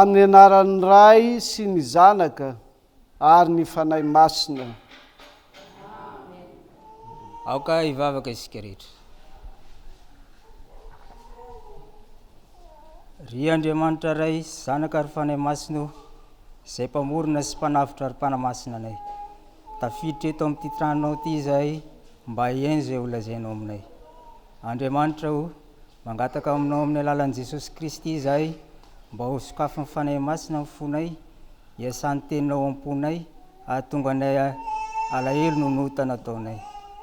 amin'ny anaran'ny ray sy ny zanaka ary ny fanahy masina. aoka hivavaka isika rehetra. Ry Andriamanitra ray zanaka ary fanahy masina, izay mpamorona sy mpanavitra ary mpanamasina anay, tafiditra eto amin'ity tranonao ity izahay mba hiaino izay holazainao aminay. Andriamanitra ho mangataka aminao amin'ny alalan'i Jesosy Kristy izahay mba ho sokafo ny fanahy masina amin'ny fonay, hiasan'ny teninao am-ponay, ary tonga anay alahelo no nota nataonay,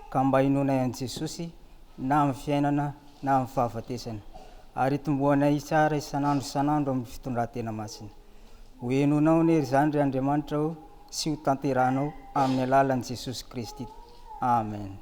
ka mba hinonay an' Jesosy na amin'ny fiainana na amin'ny fahafatesana, ary tomboanay tsara isan'andro amin'ny fitondran-tena masina. Ho henonao nery izany ry Andriamanitra ho sy ho tanterahanao amin'ny alalan'i Jesosy Kristy. Amen.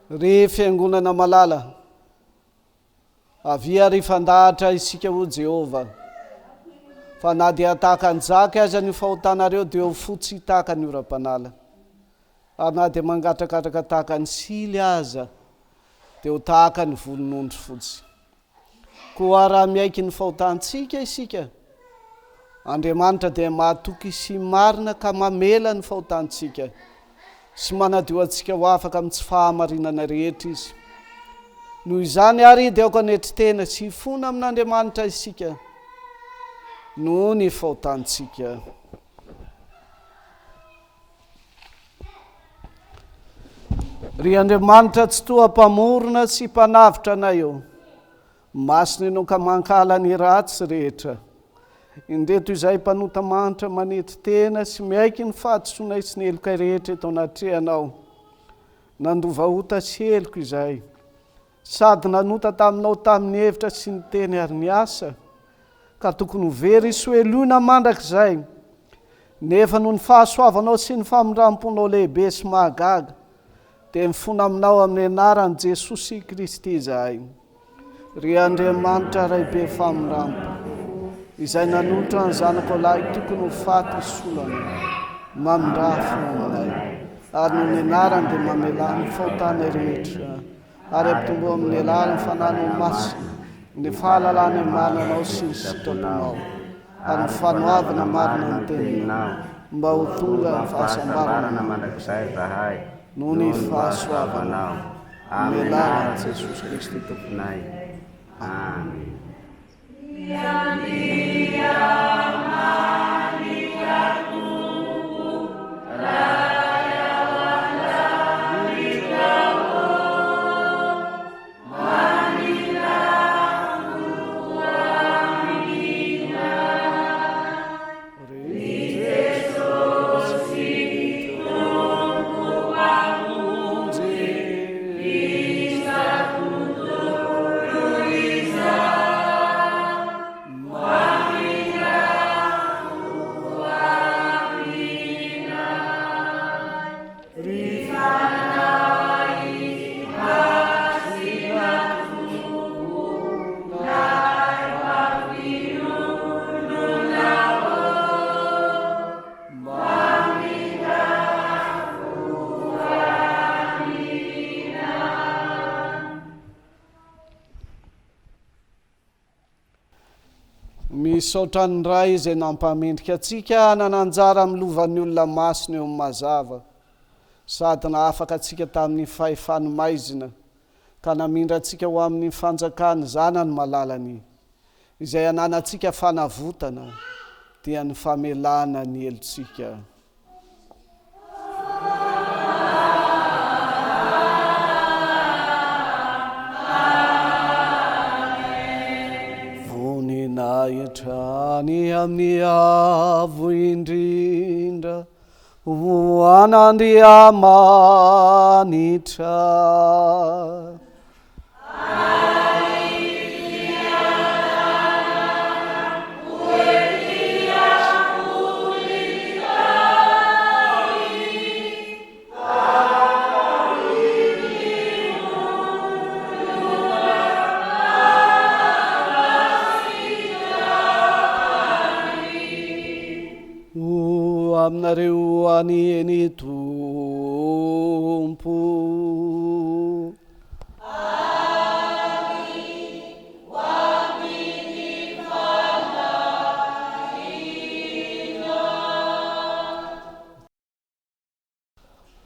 Ry fiangonana malala, avia ry fandahatra isika ho Jehova, fa na dia tahaka anjaka aza ny fahotanareo dia ho fotsy tahaka ny oram-panala, ary na dia mangatrakatraka tahaka ny sily aza dia ho tahaka ny volon'ondry fotsy. Koa raha miaiky ny fahotantsika isika, Andriamanitra dia mahatoky sy marina ka mamela ny fahotantsika sy manadio antsika ho afaka amin'ny tsy fahamarinana rehetra izy. Noho izany ary dia aoka netry tena sy fona amin'Andriamanitra isika noho ny fahotantsika. Ry Andriamanitra tsy toa mpamorona sy mpanavitra anay eo, masina ianao ka mankala ny ratsy rehetra. Indreto izay mpanota manitra manety tena sy miaiky ny fahatsoanay sy ny heloka rehetra eto anatrehanao. Nandova ota sy heloka izay, sady nanota taminao tamin'ny hevitra sy ny teny ary ny asa, ka tokony ho very sy hoeloina mandrakizay. Nefa noho ny fahasoavanao sy ny famindram-ponao lehibe sy mahagaga, dia mifona aminao amin'ny anaran'i Jesosy Kristy izahay. Ry Andriamanitra ray be famindrampo, izay nanotra ny zanako lahy tokony ho faty solana, mamindrafo aminay, ary noho ny anarany dia mamelany fahotana rehetra, ary ampitombo amin'ny alalany fananao masina, ny fahalalana mananao sy ny sitraponao, ary ny fanoavana marina ny teninao, mba ho tonga ny fahasambarana mandrakizay zahay noho ny fahasoavanao amin'ny anarana Jesosy Kristy tomponay. Amen. Misaotra ny ray izay nampamendrika atsika nananjara amin'ny lovan'ny olona masina eo amin'ny mazava, sady naafaka atsika tamin'ny fahefany maizina ka namindra atsika ho amin'ny fanjakany zanany malalany, izay ananantsika fanavotana dia ny famelana ny helontsika. Voninahitra-ny amin'ny avo indrindra ho an'Andriamanitra. Aminareo ani eny Tompo.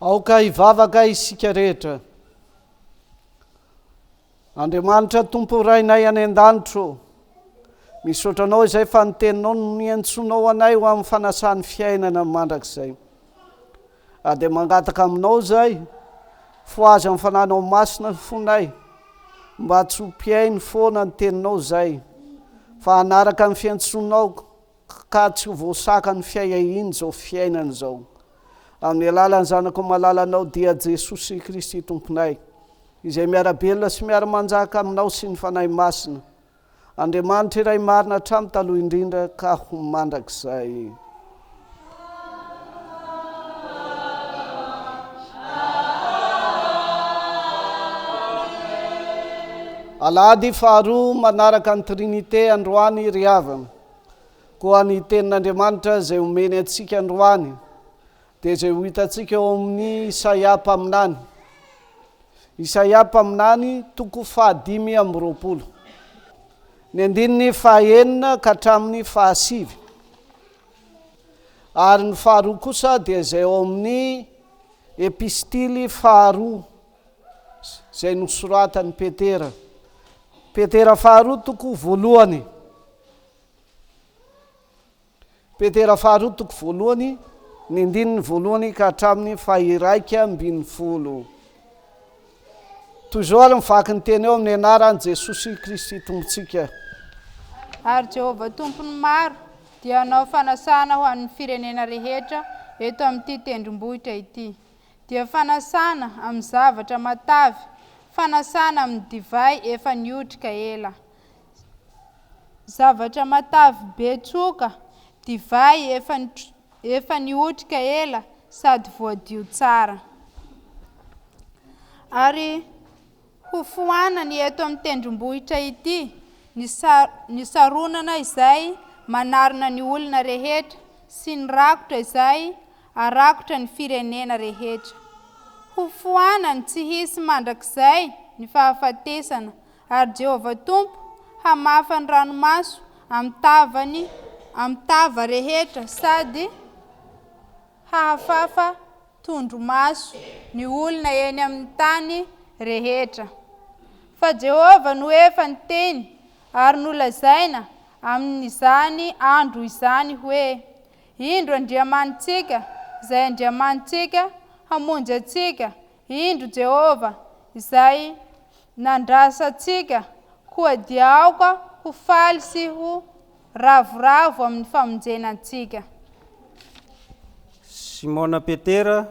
Aoka hivavaka isika rehetra. Andriamanitra Tompo rainay any an-danitro, misaotranao izay fa ny teninao no niantsonao anay ho amin'ny fanasan'ny fiainana mandrakizay. Dia mangataka aminao izay fo azy amin'ny fananao masina ny fonay mba tsy ho mpiainy foana ny teninao izay, fa hanaraka ny fiantsonao ka tsy ho voasaka ny fiaina zao fiainana izao. Amin'ny alalan'ny zanako malalanao dia Jesosy Kristy tomponay, izay miarabelona sy miara-manjaka aminao sy ny fanahy masina. Andriamanitra iray marina hatramin'ny taloha indrindra ka ho mandrakizay. Alahady faharoa manaraka ny trinite androany ry havana, koa ny tenin'Andriamanitra izay omeny antsika androany dia izay ho hitantsika eo amin'ny Isaia-paminany. Isaia-paminany 5:20. Ny andininy 9 ka hatramin'ny 10. Ary ny faharoa kosa dia izay ao amin'ny epistily faharoa izay nosoratany Petera. Petera faharoa 1. Petera faharoa 1, ny andininy 1 ka hatramin'ny 1:10. Toy izao ary mivaky ny teny eo amin'ny anaran'i Jesosy Kristy tompontsika. Ary Jehovah tompony maro dia hanao fanasana ho an'ny firenena rehetra eto amin'ity tendrombohitra ity. Dia fanasana amin'ny zavatra matavy, fanasana amin'ny divay efa nihotrika ela. Zavatra matavy betsoka, divay efa nihotrika ela sady voadio tsara. Ary ho foanany eto amin'ny tendrombohitra ity ny saronana izay manarina ny olona rehetra sy ny rakotra izay arakotra ny firenena rehetra. Ho foanany tsy hisy mandrakizay ny fahafatesana, ary Jehovah Tompo hamafa ny ranomaso amin'ny tava rehetra sady hahafafa tondromaso ny olona eny amin'ny tany rehetra. Fa Jehova no efa niteny ary nolazaina amin'izany andro izany hoe: indro Andriamanitsika, izay Andriamanitsika hamonjy atsika, indro Jehova izay nandrasantsika, koa dia aoka ho faly sy ho ravoravo amin'ny famonjenantsika. Simona Petera,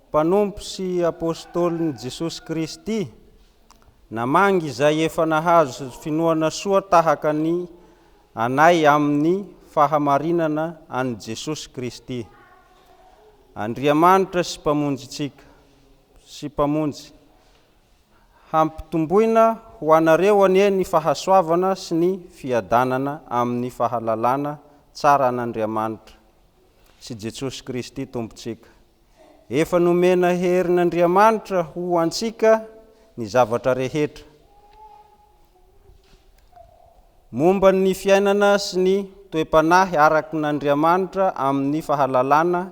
mpanompo sy apôstôlin'i Jesosy Kristy, namangy izay efa nahazo finoana soa tahaka ny anay amin'ny fahamarinana an Jesosy Kristy. Andriamanitra sy mpamonjitsika sy mpamonjy hampitomboina ho anareo anie ny fahasoavana sy ny fiadanana amin'ny fahalalana tsara an'Andriamanitra sy Jesosy Kristy tompontsika. Efa nomena herin'Andriamanitra ho antsika ny zavatra rehetra momba ny fiainana sy ny toe-panahy araky n'Andriamanitra amin'ny fahalalana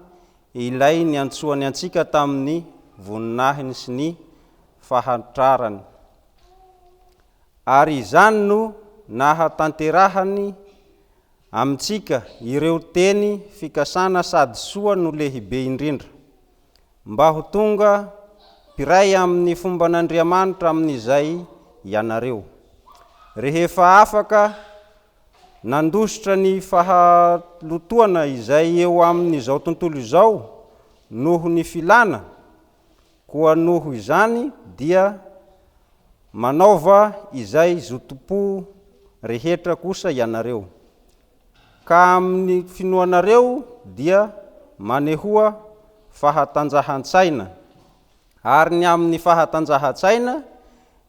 ilay ny antsoany antsika tamin'ny voninahiny sy ny fahatrarany. Ary izany no nahatanterahany amintsika ireo teny fikasana sady soa no lehibe indrindra, mba ho tonga piray amin'ny fomba n'Andriamanitra amin'izay ianareo. Rehefa afaka nandositra ny fahalotoana izay eo amin'izao tontolo izao noho ny filana, koa noho izany dia manaova izay zotompo rehetra kosa ianareo. Ka amin'ny finoanareo dia manehoa fahatanjahan-tsaina, ary ny amin'ny fahatanjahan-tsaina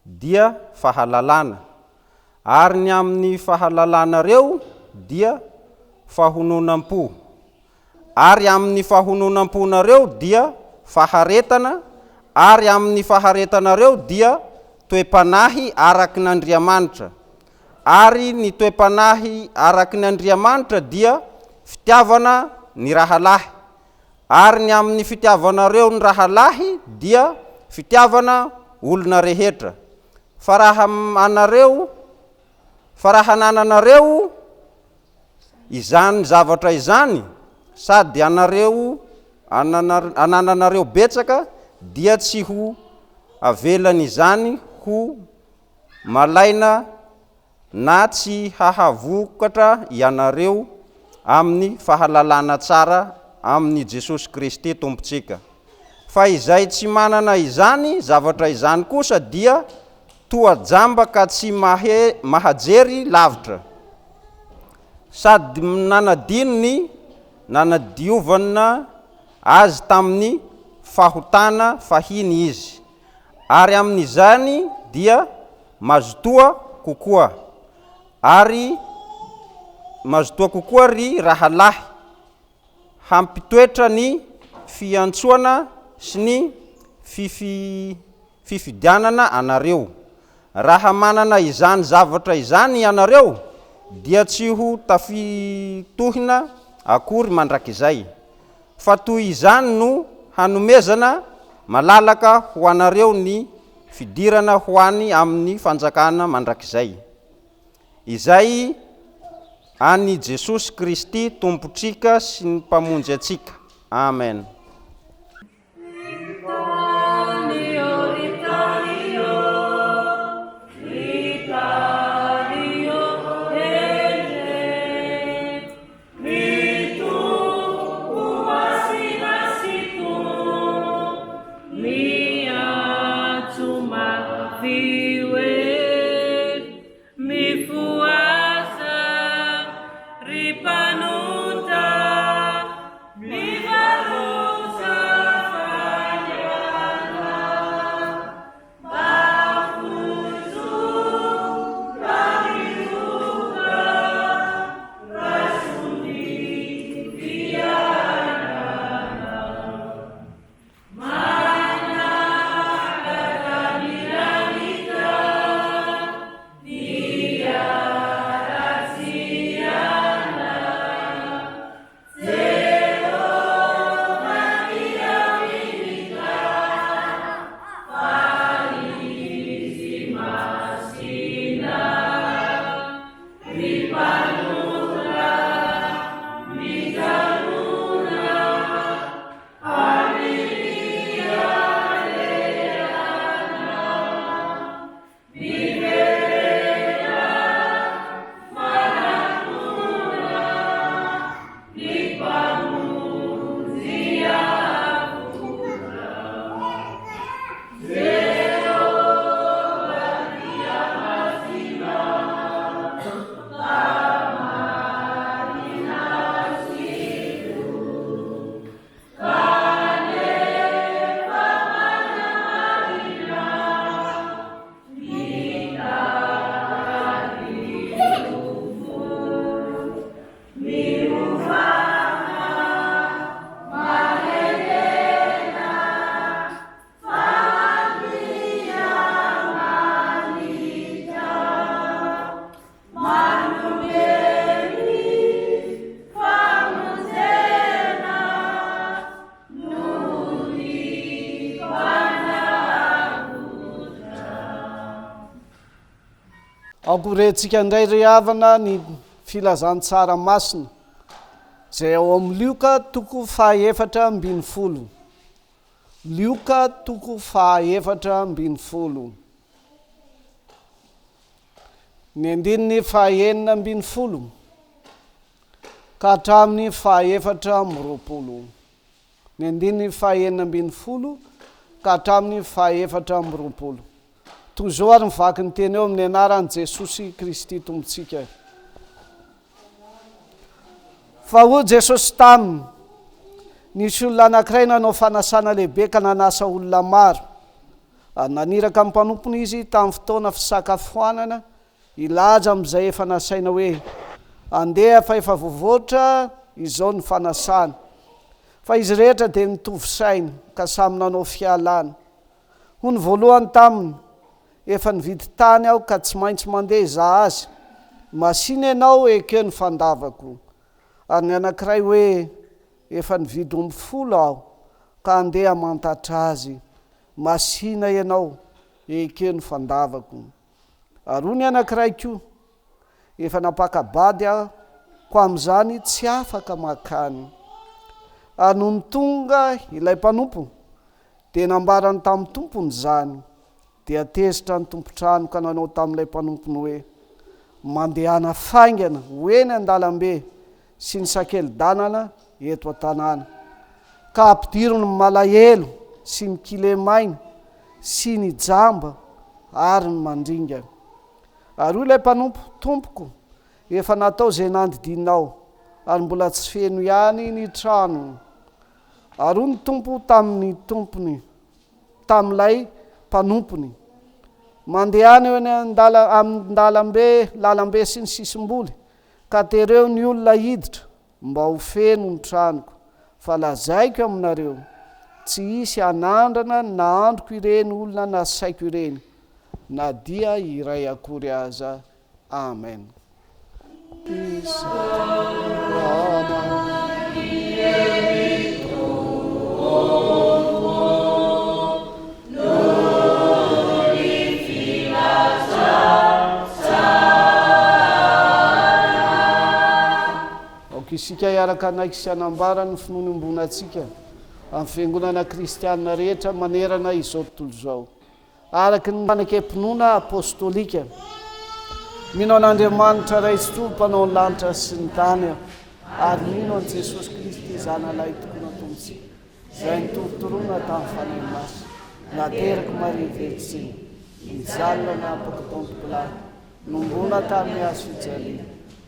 dia fahalalana, ary ny amin'ny fahalalanareo dia fahononam-po, ary amin'ny fahononam-ponareo dia faharetana, ary amin'ny faharetanareo dia toe-panahy araky n'Andriamanitra, ary ny toe-panahy araky n'Andriamanitra dia fitiavana ny rahalahy, ary ny amin'ny fitiavanareo ny rahalahy dia fitiavana olona rehetra. Fa raha nananareo izany zavatra izany, sady anananareo betsaka, dia tsy ho avelan' izany ho malaina na tsy hahavokatra ianareo amin'ny fahalalana tsara amin'ny Jesosy Kristy tompontsika. Fa izay tsy manana izany zavatra izany kosa dia toa jamba ka tsy mahajery lavitra, sady nanadiovana azy tamin'ny fahotana fahiny izy, ary amin'izany dia mazotoa kokoa, ary mazotoa kokoa ry rahalahy hampitoetra ny fiantsoana sy ny fifidianana anareo. Raha manana izany zavatra izany ianareo dia tsy ho tafitohina akory mandrakizay, fa toy izany no hanomezana malalaka ho anareo ny fidirana ho any amin'ny fanjakana mandrakizay. Izay any Jesosy Kristy tompotrika sy ny mpamonjy atsika. Amen. Yeah. mamporentsika indray ry havana ny filazantsara masina izay ao amin'ny lioka toko fahaefatra ambin'ny folo. Lioka toko fahaefatra ambin'ny folo. Ny andininy fahaenina ambin'ny folo ka hatramin'ny fahaefatra amby roapolo. Ny andininy fahaenina ambin'ny folo ka hatramin'ny fahaefatra amby roapolo. Toy izao ary mivaky ny teny eo amin'ny anaran'i Jesosy Kristy tompontsika. Fa hoy Jesosy taminy, nisy olona anankiray nanao fanasana lehibe ka nanasa olona maro. Ary naniraka amin'ny mpanompony izy tamin'ny fotoana fisakafoanana, ilaza amin'izay efa nasaina hoe andeha fa efa voavoatra izao ny fanasana. Fa izy rehetra dia nitovy saina ka samy nanao fialana. Hoy ny voalohany taminy, efa nividy tany aho ka tsy maintsy mandeha izaho azy, masina ianao ekeo ny fandavako. Ary ny anankiray hoe efa nividy omby 10 aho ka andeha mantatra azy, masina ianao ekeo ny fandavako. Ary hoy ny anankiray koa, efa napakabady aho ko amin'izany tsy afaka makany. Ary no nitonga ilay mpanompo dia nambarany tamin'ny tompony izany, dia tezitra ny tompontrano ka nanao tamin'ilay mpanompony hoe mandehana faingana hoeny an-dalambe sy ny sakeli-danana eto an-tanàna, ka ampidiro ny malahelo sy ny kilemaina sy ny jamba ary ny mandringa. Ary hoy ilay mpanompo, tompoko, efa natao izay nandidinao ary mbola tsy feno ihany ny trano. Ary hoy ny tompo tamin'ny tompony, tamin'ilay mpanompony, mandehana eo amin'ny lalambe sy ny sisim-boly ka tereo ny olona hiditra mba ho feno ny tranoko. Fa lazaiko aminareo, tsy hisy anandrana na androko ireny olona nasaiko ireny, na dia iray akory aza. Amen. Isika iaraka anaiky sy anambarany ny finoany ombonantsika amin'ny fiangonana kristianina rehetra manerana izao tontolo izao, araky ny manakempinoana apôstôlika. Mino an'Andriamanitra ray sy tro mpanao ny lanitra sy ny tany, ary mino an' Jesosy Kristy zanalahy tokona tompontsika, izay nitorotoroana tamin'ny fanahy masina, nateraky Maria Vertsiny, nijalona napaky tompoko lahy, nombona tamin'ny hazo fijaliana,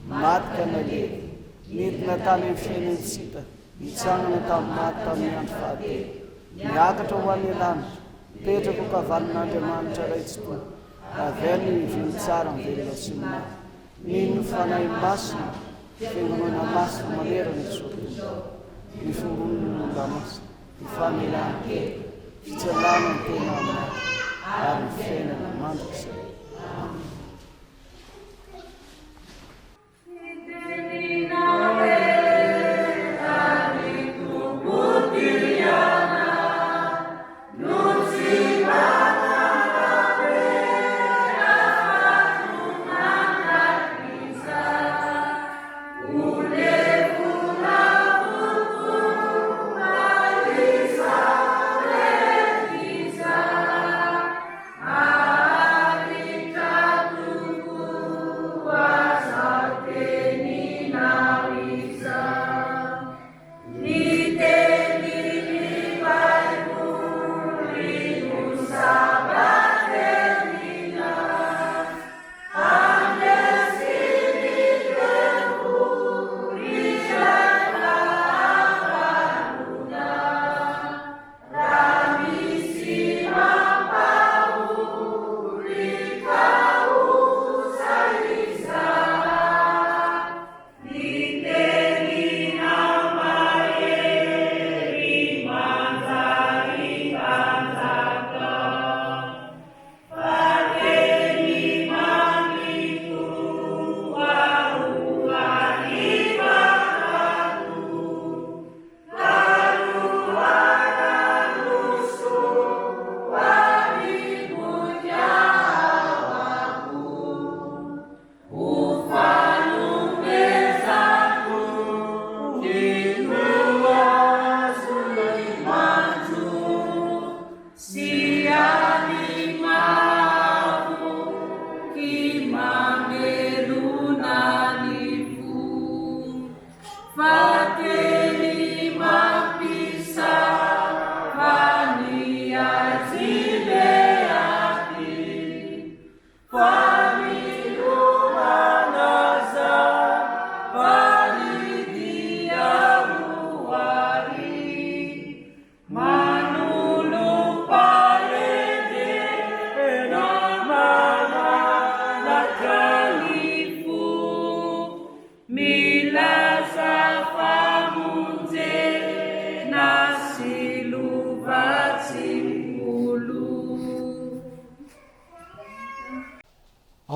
maty ka naleha, nidina tany amin'ny fiainantsika, nitsangana tamin'ny maty tamin'ny andro fahatelo, niakatra ho any lanitra, petraka ho kavalin'Andriamanitra ray tsy tony, avela ny viny tsara mivelona sy ny maty. Nino fanahy masina, fiangonana masina manerana izao tontolo, ny fimbon'ny olona masina, ny famelan-kery, fitsalana ny tena amin'ny ary ny fiainana mandrakizay. Amen.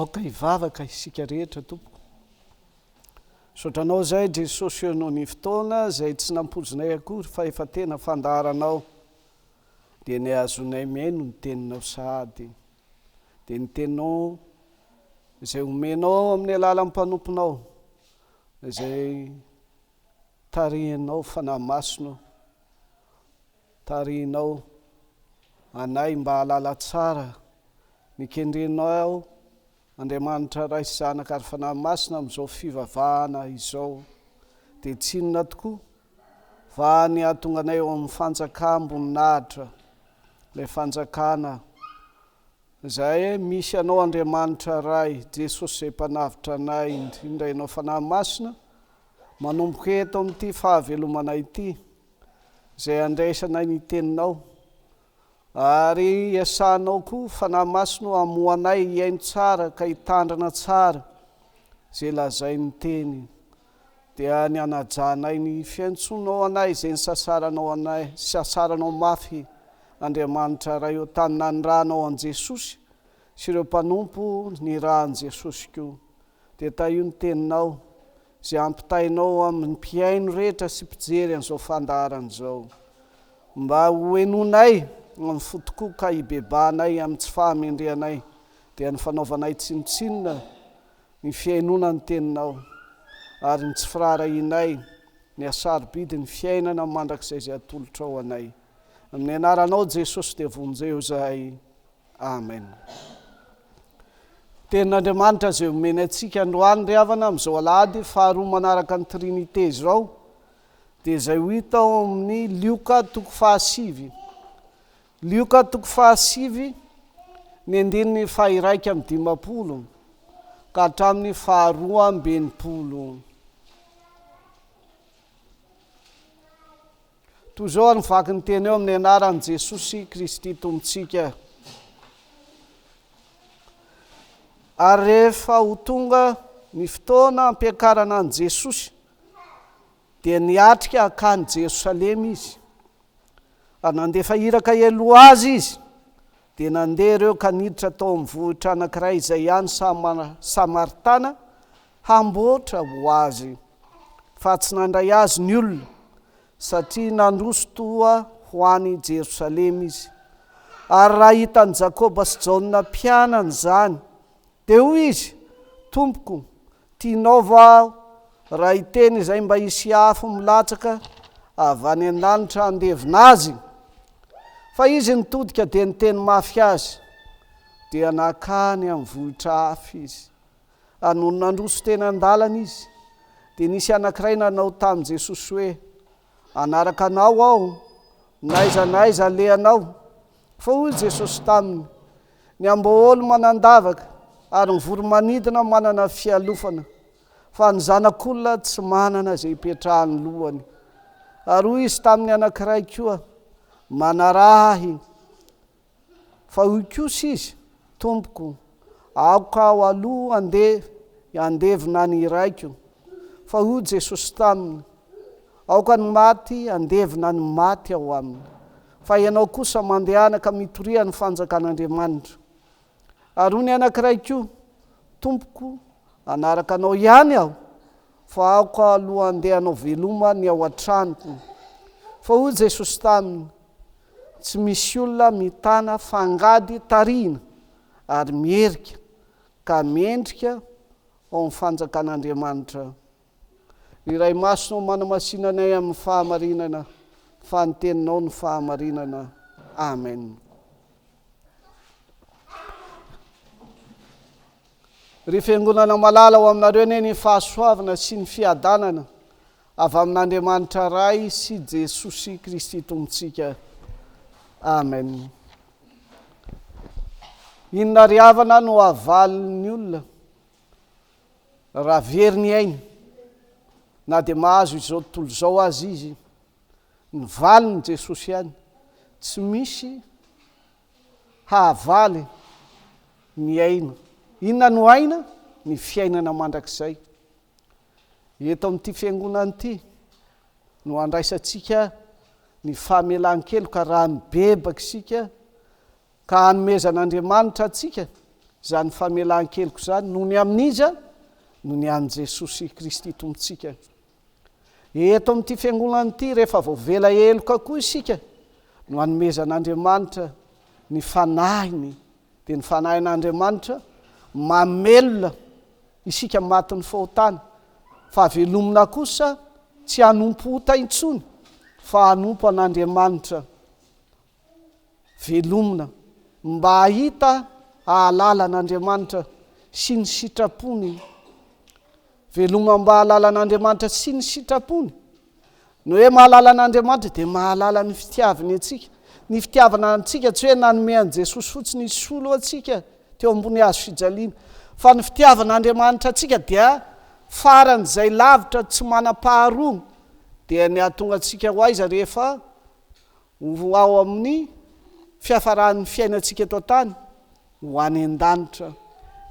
aoka hivavaka isika rehetra tompoko. Sotranao zay Jesosy eo noho ny fotoana zay tsy nampozonay akory fa efa tena fandaharanao, dia ny azonay miaino ny teninao sahady, dia ny teninao izay omenao amin'ny alalan'ny mpanomponao, izay tarihinao fanahy-masonao, tarihinao anay mba halala tsara ny kendrenao Andriamanitra ray sy zanaka ary fanahy masina amin'izao fivavahana izao, dia tsy inona tokoa fa ny ahatonganay eo amin'ny fanjakam-boninahitra, ilay fanjakana izay misy anao Andriamanitra ray, Jesosy izay mpanavitra anay, indrindra ianao fanahy masina, manomboka eto amin'ity fahavelomanay ity, izay andraisanay ny teninao, ary iasanao koa fanahy masina hamoanay hiaino tsara ka hitandrina tsara izay lazay ny teny, dia ny anajanay ny fiantsonao anay izay ny sasaranao anay, sasaranao mafy Andriamanitra ray eo tany nanoranao an Jesosy sy ireo mpanompo ny rahan Jesosy koa, dia io ny teninao izay ampitainao amin'ny mpiaino rehetra sy mpijery an'izao fandaharan'izao, mba hoenonay amin'ny fotokoa ka hibebanay amin'ny tsy fahamendreanay, dia ny fanaovanay tsinotsinona ny fiainona ny teninao, ary ny tsy firarahinay ny asarobidy ny fiainana mandrakizay izay atolotra ao anay, amin'ny anaranao Jesosy dia vonjeo zahay, amen. Tenin'Andriamanitra izay omeny antsika androany ry havana amin'izao alahady faharoa manaraka ny trinite izao, dia izay ho hita ao amin'ny Lioka 7, Lioka 7 ny andininy 1:20 ka hatramin'ny 2:20. Toy izao ny vaky ny teny eo amin'ny anaran'i Jesosy Kristy Tombontsika. Ary rehefa ho tonga ny fotoana ampiakarana an Jesosy, dia niatrika hakany Jerosalema izy, ary nandefa iraka eloha azy izy, dia nandeha ireo ka niditra tao amin'ny vohitra anankiray izay ihany Samaritana hamboatra ho azy, fa tsy nandray azy ny olona, satria nandroso toa ho any Jerosalema izy. Ary raha hitan'i Jakoba sy Jaona mpianany zany, dia hoy izy, Tompoko, tianao va raha hiteny izay mba hisy afo milatsaka avy any an-danitra andevina azy? Fa izy nitodika dia niteny mafy azy, dia nakany amin'ny vohitra hafa izy. Ary noho nandroso teny an-dalana izy, dia nisy anankiray nanao tamin'i Jesosy hoe, anaraka anao aho, naiza lehanao. Fa hoy Jesosy taminy, ny amboolo manandavaka ary ny voromanidina manana fialofana, fa ny zanak'olona tsy manana izay hipetrahany lohany. Ary hoy izy tamin'ny anankiray koa, manarahy. Fa hoy kosa izy, Tompoko, aoka ao aloha andevina ny iraiko. Fa hoy Jesosy taminy, aoka ny maty andevina ny maty ao aminy, fa ianao kosa mandehanaka mitoria ny fanjakan'Andriamanitra. Ary hoy ny anankiray koa, Tompoko, anaraka anao ihany aho, fa aoka aloha andehanao veloma ny ao an-tranoko. Fa hoy Jesosy taminy, tsy misy olona mitana fangady tarihina ary mierika ka miendrika ao amin'ny fanjakan'Andriamanitra. Iray masonao manamasinanay amin'ny fahamarinana, fa ny teninao ny fahamarinana. Amen. Ry fiangonana malala ho aminareo anie ny fahasoavana sy ny fiadanana avy amin'Andriamanitra ray sy Jesosy Kristy Tombontsika. Amen. Inona ry havana no havalin'ny olona raha very ny ainy, na dia mahazo izao tontolo izao azy izy, ny valiny Jesosy ihany, tsy misy hahavaly ny aina. Inona no aina? Ny fiainana mandrakizay. Eto amin'ity fiangonana ity no andraisantsika ny fahamelan-keloka raha mibebaka isika ka hanomezan'Andriamanitra atsika zany famelan-keliko zany noho ny amin'iza no ny an' Jesosy Kristy tompontsika. Eto amin'ity fiangonana ity rehefa voavela eloka koa isika no hanomezan'Andriamanitra ny fanahiny, dia ny fanahin'Andriamanitra mamelona isika matin'ny fahotana, fa velomina kosa tsy hanompo ota intsony fa hanompo an'Andriamanitra velomina mba hahita ahalala an'Andriamanitra sy ny sitrapony. Velomina mba ahalala an'Andriamanitra sy ny sitrapony. No hoe mahalala an'Andriamanitra dia mahalala ny fitiavany atsika. Ny fitiavana antsika tsy hoe nanome an' Jesosy fotsiny isolo atsika teo ambony hazo fijaliana, fa ny fitiavan'Andriamanitra atsika dia faran'izay lavitra tsy manam-paharoa, dia ny ahatonga atsika ho aiza rehefa ao amin'ny fiafaran'ny fiainantsika eto tany ho any an-danitra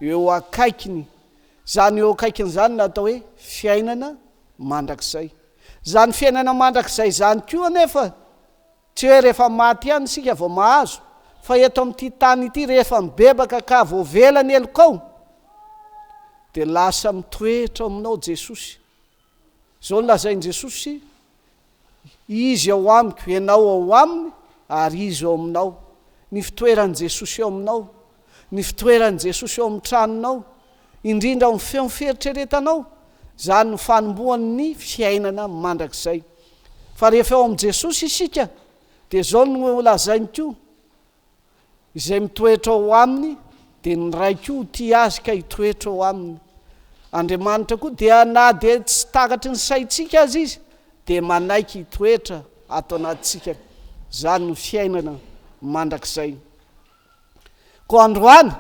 eo akaikiny. Zany eo akaikiny zany natao hoe fiainana mandrakizay. Zany fiainana mandrakizay zany koa anefa tsy hoe rehefa maty ihany sika vao mahazo, fa eto amin'ity tany ity rehefa mibebaka ka voavela ny elokao dia lasa mitoetra aminao Jesosy. Zao nolazain' Jesosy, izy ao amiko, ianao ao aminy ary izy ao aminao. Ny fitoeran'i Jesosy eo aminao, ny fitoeran'i Jesosy eo amin'ny tranonao, indrindra amin'ny feo fieritreretanao, zany ny fanombohan'ny fiainana mandrakizay. Fa rehefa eo amin'i Jesosy isika dia zao no lazainy koa, izay mitoetra ao aminy dia ny ray koa ty azy ka hitoetra ao aminy. Andriamanitra koa dia na dia tsy takatry ny saitsika azy izy dia manaiky hitoetra ato anatintsika. Zany no fiainana mandrakizay. Koa androany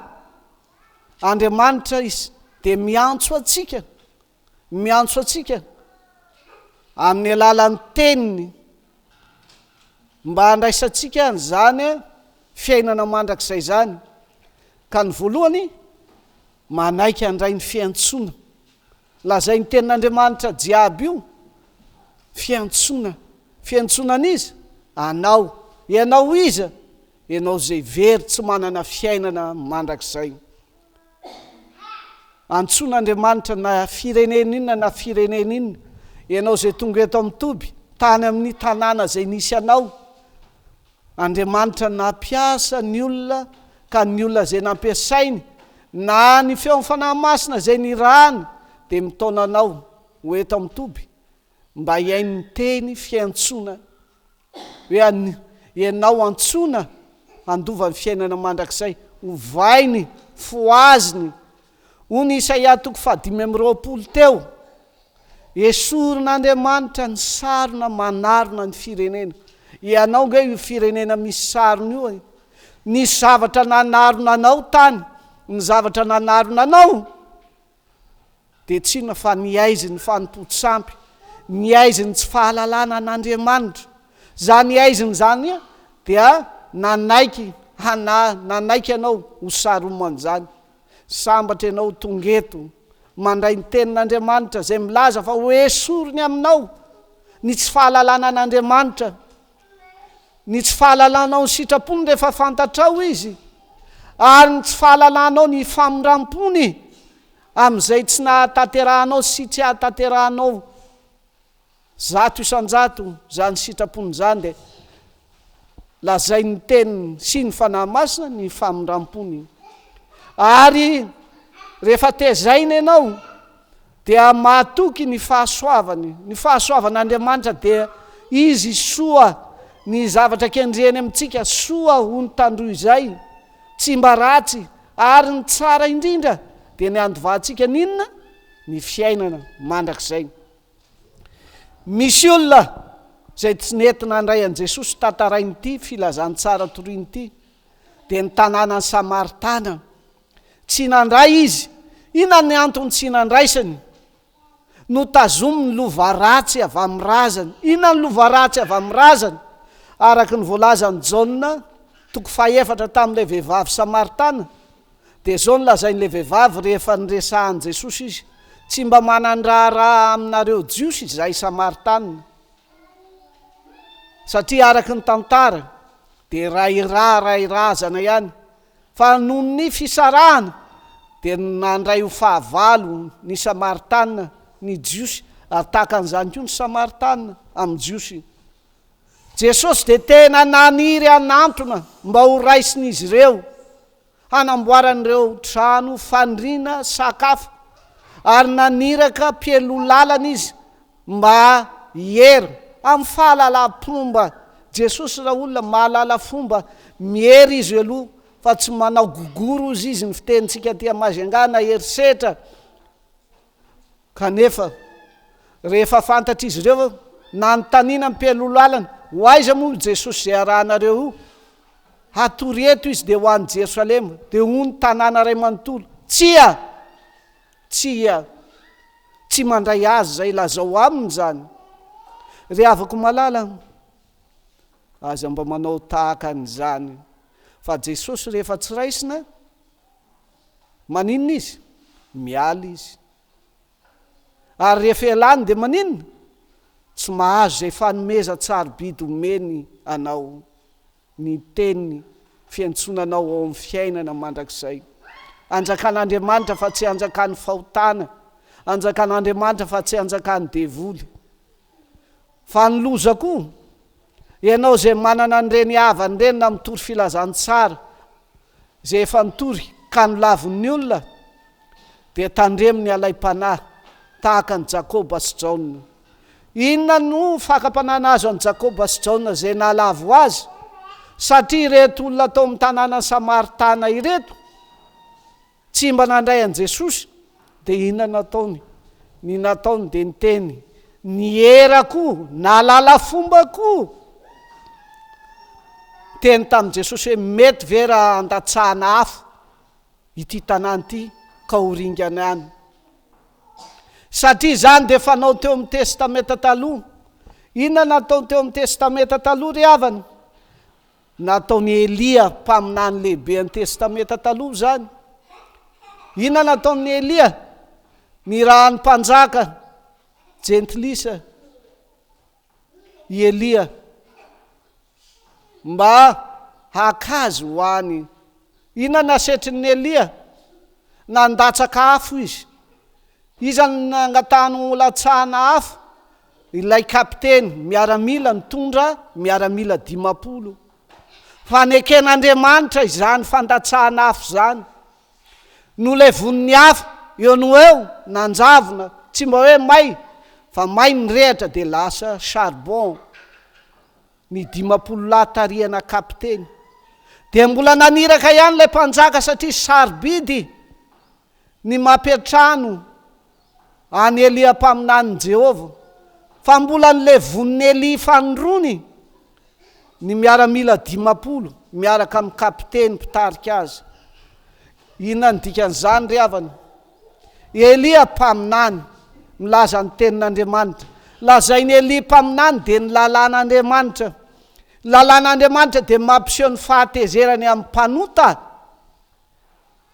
Andriamanitra izy dia miantso atsika amin'ny alalan'ny teniny mba handraisatsika zany fiainana mandrakizay zany. Ka ny voalohany manaiky handray ny fiantsona. Lazay ny tenin'Andriamanitra jiaby io fiantsona. Fiantsonan'izy anao, ianao iza, ianao zay very tsy manana fiainana mandrakizay. Antson'Andriamanitra na firenena inona na firenena inona, ianao zay tonga eto amin'ny Toby, tany amin'ny tanàna zay nisy anao, Andriamanitra nampiasa ny olona, ka ny olona zay nampiasainy na ny feo fanahy masina zay nirahany dia mitaona anao ho eto amin'ny Toby mba hiain'ny teny fiantsona hoe ianao antsona handova ny fiainana mandrakizay, hovainy, foaziny. Hoy Isaia 5:20 teo, esorin'Andriamanitra ny sarona manarona ny firenena. Ianao nge io firenena misy sarona io, ny zavatra nanarona anao tany, ny zavatra nanarona anao dia tsy inona fa ny aiziny fanompo-tsampy, ny aiziny tsy fahalalana an'Andriamanitra. Zany aiziny zany dia nanaiky ianao ho saroman'izany. Sambatra ianao tongeto mandray ny tenin'Andriamanitra zay milaza fa ho esoriny aminao ny tsy fahalalana an'Andriamanitra, ny tsy fahalalanao ny sitrapony rehefa fantatrao izy, ary ny tsy fahalalanao ny famirampony amin'izay tsy nahatanterahanao sy tsy hahatanterahanao zato isan-jato zany sitrapony zany. Dia lazay ny teniny sy ny fanahy masina ny famirampony. Ary rehefa tezaina ianao dia mahatoky ny fahasoavany. Ny fahasoavan'Andriamanitra dia izy soa, ny zavatra kendreny amintsika soa ho ny tandroy izay, tsy mba ratsy ary ny tsara indrindra dia ny andovahantsika ninona ny fiainana mandrakizay. Misy olona zay tsy nentina handray an' Jesosy tantarain'ity filazantsara toriny ity dia ny tanànan'ny Samaritana. Tsy nandray izy. Inona ny antony tsy nandraisany? Notazominy lova ratsy avy amin'ny razany. Inona ny lova ratsy avy amin'ny razany? Araka ny voalazan'i Jaona 4 tamin'ilay vehivavy Samaritana, dia zao nolazain'ilay vehivavy rehefa niresahan' Jesosy izy: tsy mba manandraraha aminareo jiosy izay Samaritana. Satria araka ny tantara dia ray razana ihany, fa noho ny fisarahana dia nandray ho fahavalo ny samaritana ny jiosy ary tahaka an'izany koa ny samaritana amin'ny jiosy. Jesosy dia tena naniry anantona mba ho raisin'izy ireo hanamboaran'ireo trano fandriana sakafo, ary naniraka mpielo lalana izy mba hiery amin'ny fahalalam-pomba. Jesosy raha olona mahalala fomba miery izy aloha fa tsy manao gogoro izy ny fitenitsika ty Mahajanga na herisetra. Kanefa rehefa fantatra izy ireo nanontaniana mpielo lalana, ho aiza moa Jesosy zay arahanareo io? Hatory eto izy dia ho any Jerosalema, dia hony tanàna ray manontolo. Tsia tsy mandray azy zay lazao aminy zany. Ry avako malala, aza mba manao tahaka an'izany. Fa Jesosy rehefa tsy raisina, maninona izy? Miala izy. Ary rehefa elany dia maninona? Tsy mahazo zay fanomeza tsarobidy omeny anao, ny teniny fiantsonanao ao amin'ny fiainana mandrakizay. Anjakan'Andriamanitra fa tsy anjakan'ny fahotana, anjakan'Andriamanitra fa tsy anjakan'ny devoly. Fa ny loza koa, ianao zay manana an'ireny havany ireny na mitory filazantsara, zay efa nitory ka nolavon'ny olona, dia tandreminy alay-panahy tahaka ny Jakoba sy Jaona. Inona no fakam-panana azo an'i Jakoba sy Jaona zay nalavo azy? Satria ireto olona tao amin'ny tanàna Samaritana ireto tsy mba nandray an' Jesosy, dia inona nataony? Ny nataony dia ny teny ny erako nalala fomba koa. Teny tamin'i Jesosy hoe mety ve raha andatsahana afo ity tanàna ity ka ho ringana any. Satria zany dia fanao teo amin'ny testameta taloha. Inona natao teo amin'ny testameta taloha ry havana? Nataony Elia mpaminany lehibe ny testameta taloha zany. Inona nataony Elia? Ny rahan'ny mpanjaka jentilisa i Elia mba hakazy ho any. Inona nasetrin'ny Elia? Nandatsaka afo izy. Izany nangatahany ho latsahana afo, ilay kapiteny miaramila nitondra miaramila 50. Faneken'Andriamanitra izany fandatsahana afo zany. No levon'ny afo eo no eo nanjavona, tsy mba hoe may, fa may nyrehatra dia lasa charbon. Ny 50 latarihana kapiteny. Dia mbola naniraka ihany ilay mpanjaka satria sarobidy ny mampiatrano any Elia mpaminany Jehova. Fa mbola nylevon'ny Elia fanondrony ny miaramila 50 miaraka amin'ny kapiteny mpitarika azy. Inona ny dikan'izany ry havana? Elia mpaminany milaza ny tenin'Andriamanitra. Lazainy Elia mpaminany dia ny lalàn'Andriamanitra. Lalàn'Andriamanitra dia mampiseho ny fahatezerany amin'ny mpanota.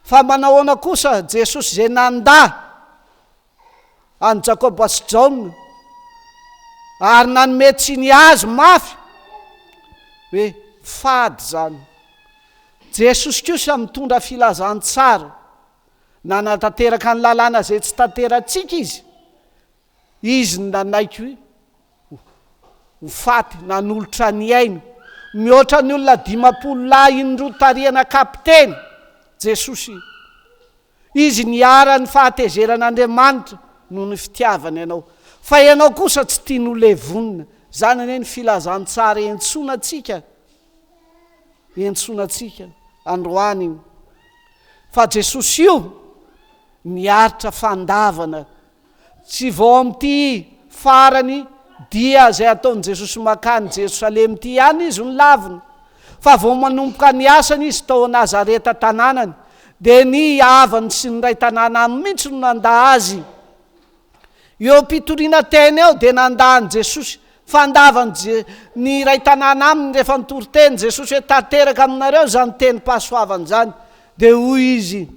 Fa manahoana kosa Jesosy zay nanda any Jakoba sy Jaona ary nanome tsiny azy mafy hoe fady zany. Jesosy kosa mitondra filazantsara, nanatanteraka ny lalàna zay tsy tanterantsika izy. Izy nanaiko ho faty, nanolotra ny aina, mihoatra ny olona 50 lahy indrotarihana kapiteny. Jesosy izy niara ny fahatezeran'Andriamanitra no ny fitiavana ianao. Fa ianao kosa tsy tian'ho levonina. Zany ane ny filazantsara entsonatsika androany. Fa Jesosy io niaritra fandavana, tsy vao amin'ity farany dia zay ataon'i Jesosy makany Jerosalema ity ihany izy ny laviny, fa vao manomboka ny asany izy tao Nazareta tanànany, dia ny havany sy ny ray tanàna mihitsy no nanda azy. Eo mpitoriana teny eo dia nandany Jesosy, fandavany ny ray tanàna aminy rehefa nitory teny Jesosy hoe tanteraka aminareo zany teny pasoavany zany. Dia hoy izy,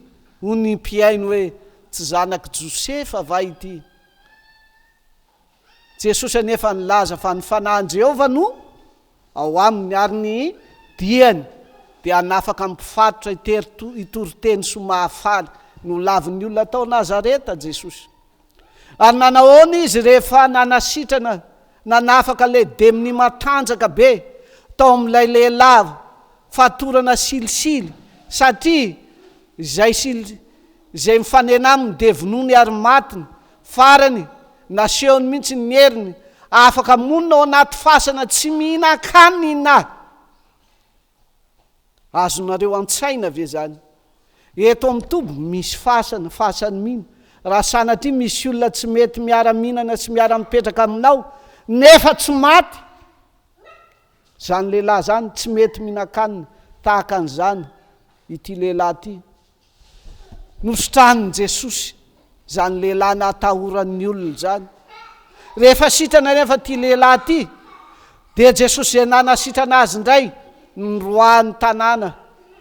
ho ny mpiaino hoe tsy zanaky Josefa va ity? Jesosy anefa nilaza fa ny fanahin Jehova no ao aminy, ary ny diany dia anafaka mipifatotra hitory teny somahafaly. no lavin'ny olona tao Nazareta Jesosy. Ary nanahoana izy rehefa nanasitrana nanafaka le deminy matanjaka be tao amin'ilay lehilahy fatorana silisily, satria zay mifanena aminy de vonony ary matiny farany nasehony mihitsy ny heriny afaka monina ao anaty fasana tsy mihinan-kanina. Azonareo an-tsaina ve zany? Eto amin'ny Toby misy fasany mino. Raha sanatria misy olona tsy mety miara-mihinana sy miara-mipetraka aminao nefa tsy maty, zany lehilahy zany tsy mety mihinan-kanina. Tahaka an'izany ity lehilahy ity nositraniny Jesosy zany lehilahy natahoran'ny olona zany. Rehefa sitrana rehefa ty lehilahy ty dia Jesosy zay nanasitrana azy indray nyroan'ny tanàna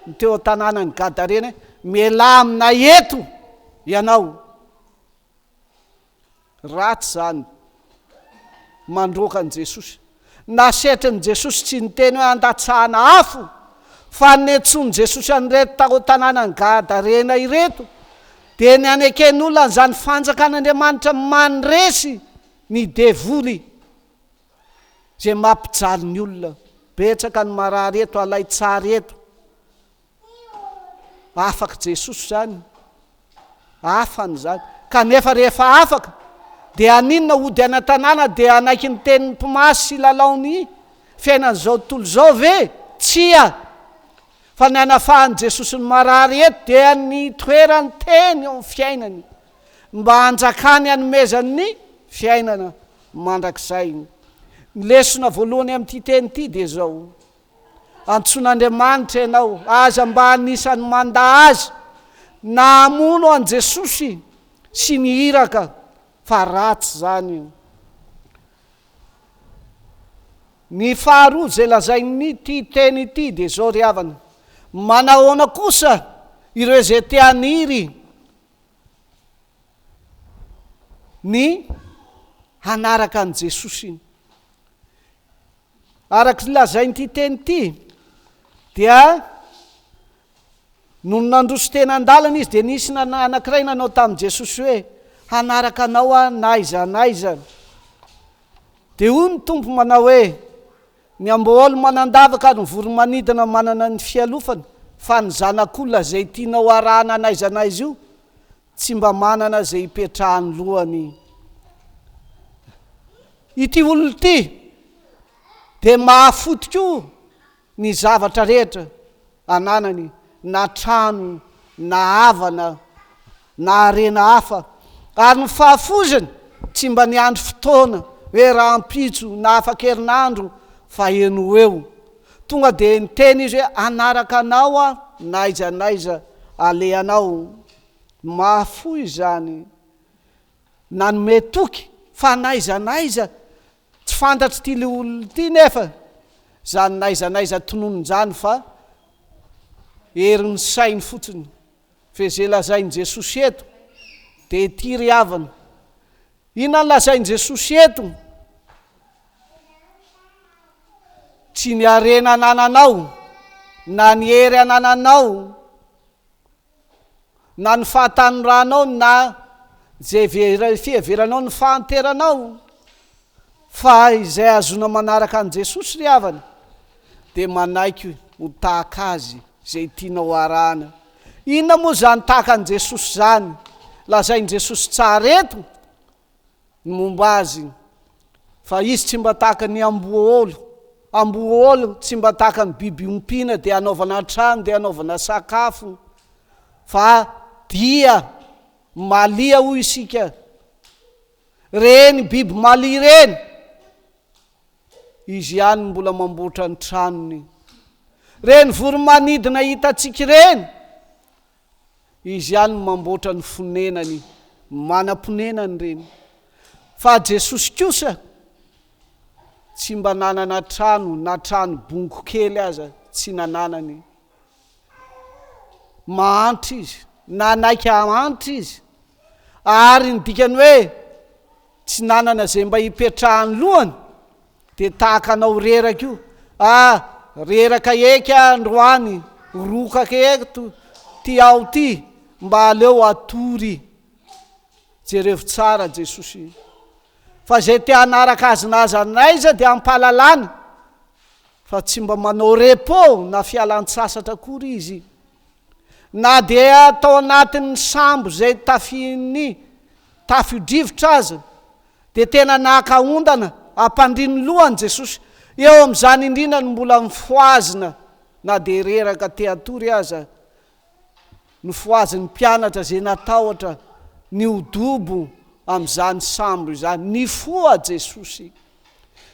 ny teo tanàna ny Gadarena, miala amina eto ianao. Ratsy zany mandroaka an' Jesosy. Nasetrin'i Jesosy tsy niteny hoe andatsahana afo, fa netsony Jesosy an'ireto tao tanàna ny Gadarena ireto dia ny aneken'olona an'izany fanjakan'Andriamanitra mandresy ny devoly zay mampijaly ny olona. Betsaka ny marary eto, alay tsara eto. Afaka Jesosy zany, afany zany. Kanefa rehefa afaka dia aninona ody ana tanàna dia anaiky ny tenin'ny mpimasy sy lalaony fiainan'izao tontolo zao ve? Tsia! Fa ny anafahan'i Jesosy ny marary eto dia ny toerany teny ao amin'ny fiainany mba hanjakany hanomezany ny fiainana mandrakizay. Ny lesona voalohany amin'ity teny ity dia zao: antson'Andriamanitra ianao, aza mba anisany manda azy namono an' Jesosy sy nihiraka, fa ratsy zany. Ny faharoa zay lazainy ty teny ity dia zao ry havana: manahoana kosa ireo zay te haniry ny hanaraka an' Jesosy. Araka lazainy ty teny ity dia no nandroso tena an-dalana izy dia nisy anankiray nanao tamin'i Jesosy hoe hanaraka anao a naiza naiza. Dia hoy ny tompo manao hoe ny amboolo manandavaka ny voromanidina manana ny fialofana, fa ny zanak'olona zay tianao arahana naiza naiza io tsy mba manana zay hipetrahany lohany. Ity olona ity dia mahafotoka ny zavatra rehetra ananany, na trano, na havana, na arena hafa. Ary ny fahafozany tsy mba niandro fotoana hoe rahampitso na afa-kerinandro fa eno eo. Tonga dia niteny izy hoe anaraka anao a naiza naiza aleanao. Mahafoy zany, nanome toky fa naiza naiza. Tsy fantatry ty le olona ty nefa zany naiza naiza tononon zany fa herin'ny sainy fotsiny. Fe zay lazainy Jesosy eto dia ity ry havana: inona ny lazainy Jesosy eto? Tsy ny arena anananao, na ny hery anananao, na ny fahatanoranao, na zay fiheveranao ny fahanteranao, fa izay azona manaraka an' Jesosy ry havana dia manaiky ho tahaka azy zay tianao arahana. Inona moa zany tahaka an' Jesosy zany? Lazainy Jesosy tsara eto ny momba azy, fa izy tsy mba tahaka ny amboolo tsy mba tahaka ny biby ompiana dia anaovana trano dia anaovana sakafo, fa dia malia hoy isika. Reny biby malia reny, izy ihany mbola mamboatra ny tranony. Reny voromanidina hitatsika reny, izy ihany mamboatra ny fonenany, manam-ponenany reny. Fa Jesosy kosa tsy mba nanana trano, na trano bongo kely aza tsy nananany. Mahantra izy, nanaiky ahantra izy, ary ny dikany hoe tsy nanana zay mba hipetrahany lohany dia tahaka anao reraka io. Reraka eky androany, rokaka eto ty ao ty, mba aleo atory jerevo tsara Jesosy fa zay te hanaraka azy nazanaiza dia ampahalalana fa tsy mba manao repos na fialan-tsasatra akory izy na dia atao anatin'ny sambo zay tafidrivotra azy dia tena nahakahondana ampandriny lohany Jesosy eo amin'izany indrina no mbola mifoazina na dia reraka te atory aza nifoaziny mpianatra zay natahotra ny odobo amin'izany sambo izany nifoa Jesosy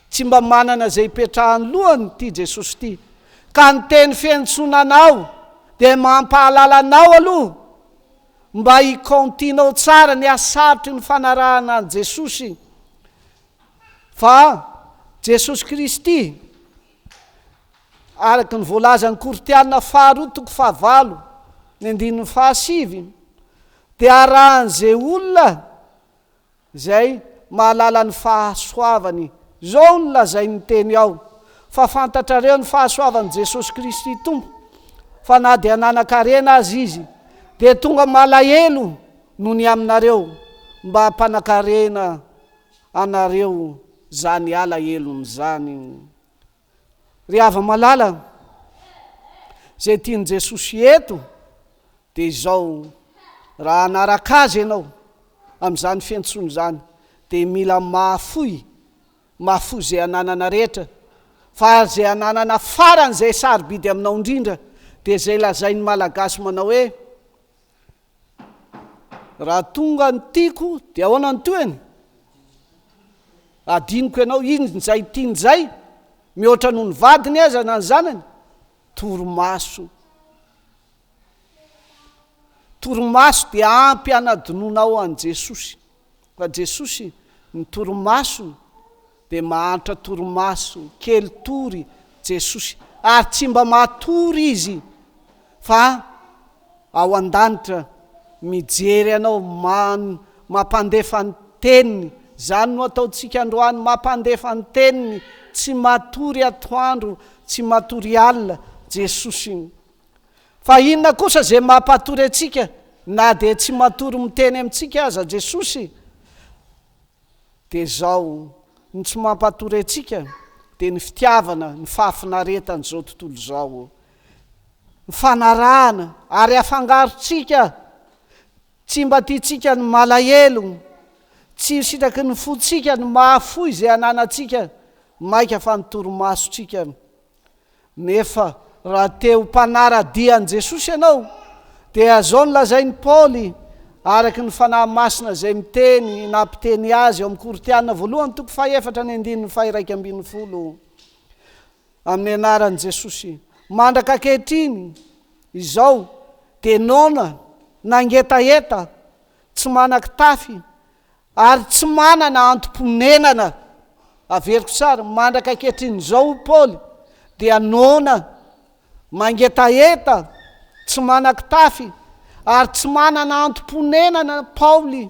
tsy mba manana zay petrahany lohany ty Jesosy ty ka ny teny fiantsonanao dia mampahalalanao aloha mba hikontinao tsara ny asarotry ny fanarahana an Jesosy fa Jesosy Kristy araky ny voalazan'ny Kortiana faharoa toko fahavalo ny 9:7 dia arahan'izay olona zay mahalala ny fahasoavany zao no lazay ny teny ao fa fantatrareo ny fahasoavan'i Jesosy Kristy tompo fa na dia nanan-karena azy izy dia tonga malahelo no ny aminareo mba hampanakarena anareo zany alahelon'izany ry hava malala zay tiany Jesosy eto dia izao raha anaraka azy ianao amin'izany fiantsony zany dia mila mahafoy zay ananana rehetra fa zay ananana farany zay sarobidy aminao indrindra dia zay lazainy malagasy manao hoe raha tonga ny tiako dia ahoana ny toeny adiniko ianao iny zay tiany zay mihoatra noho ny vadiny aza na ny zanany torimaso dia ampy anadinonao an Jesosy fa Jesosy ny torimaso dia mahantra torimaso kely tory Jesosy ary tsy mba matory izy fa ao an-danitra mijery anao mampandefa ny teniny zany no ataontsika androany mampandefa ny teniny tsy matory atoandro tsy matory alina Jesosy fa inona kosa zay mampatory atsika na dia tsy matory miteny amintsika aza Jesosy dia zao ny tsy mampatory atsika dia ny fitiavana ny fahafinaretana zao tontolo zao ny fanarahana ary afangarotsika tsy mba tiatsika ny malahelo tsy sitraky ny fotsika ny mahafoy zay ananatsika maika fa nytorimasotsika nefa raha teo mpanaradian Jesosy ianao dia zao nolazainy Paoly araky ny fanahy masina zay miteny nampiteny azy eo amin'ny Kortiana voalohany toko 4:1-2 amin'ny anaran'i Jesosy mandraka ankehitriny izao dia nona nangetaeta tsy manak tafy ary tsy manana antom-ponenana averiko tsara mandraka ankehitriny izao Paoly dia nona mangetaeta tsy manak tafy ary tsy manana antom-ponenana Paoly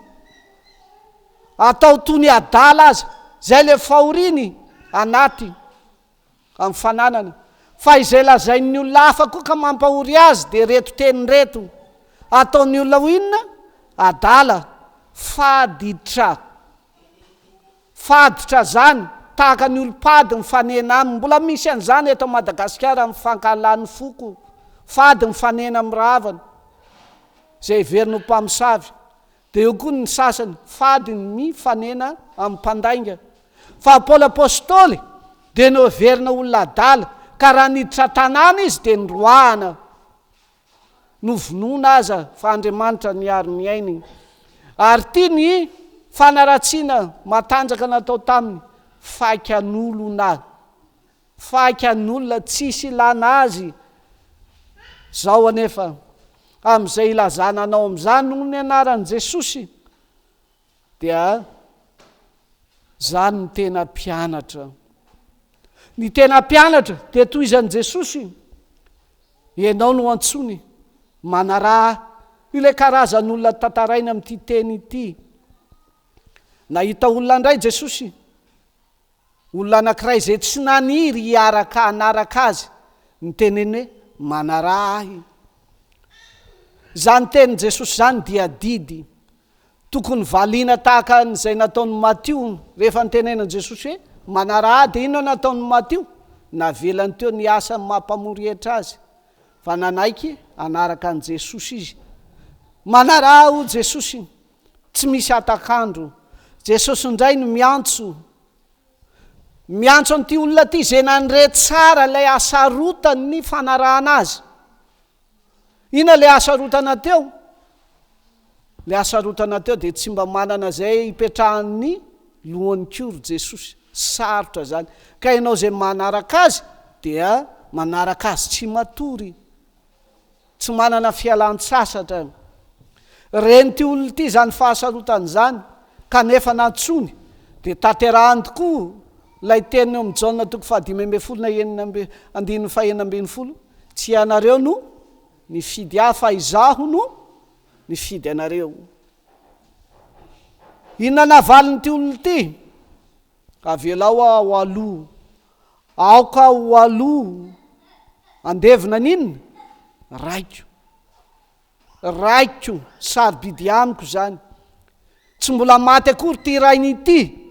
atao tony adala aza zay le fahoriny anaty amin'ny fananana fa izay lazain'ny olona hafa koa ka mampahory azy dia reto teny reto ataon'ny olona hoinona adala faditra zany tahaka ny olom-pady mifanena aminy mbola misy an'izany eto Madagasikara mifankalan'ny foko fady mifanena amin'ny ravana zay verino mpamosavy dia eo koa ny sasany fady mifanena amin'ny mpandainga fa Paoly apôstôly dia no verina olona adala ka raha niditra tanàna izy dia nroahana novonona aza fa Andriamanitra niary miainy ary tia ny fanaratsiana matanjaka natao taminy faikan'olona tsisy ilana azy zao anefa amin'izay ilazana anao amin'izany noho ny anaran'i Jesosy dia zany ny tena mpianatra dia toy izany Jesosy ianao no antsony manaraha ilay karazan'olona tantaraina amin'ity teny ity nahita olona indray Jesosy olona anankiray zay tsy naniry hiaraka anaraka azy ny teneny hoe manarahy zany tenin Jesosy zany dia didy tokony valiana tahaka n'izay nataony Matio rehefa nitenenan Jesosy hoe manarahady ino nataony Matio navelany teo ny asa mampamorietra azy fa nanaiky anaraka an Jesosy izy manaraha o Jesosy tsy misy atakandro Jesosy indray no miantso an'ity olona ty zay nanre tsara lay asarotany ny fanarahana azy ina le asarotana teo le asarotana teo dia tsy mba manana zay ipetrahan'ny lohan'ny koro Jesosy sarotra zany ka ianao zay manaraka azy dia manaraka azy tsy matory tsy manana fialan-tsasatra reny ty olona ty zany fahasarotany zany kanefa nantsony dia tanterahany tokoa lay teniny amin'ny Jaona toko 5:9 tsy ianareo no nifidy ahy fa izaho no nifidy anareo inona navaliny ty olona ty avelao ao aloha aoka ao aloha andevina ninona raiko sarobidy amiko zany tsy mbola maty akory ty rain'ity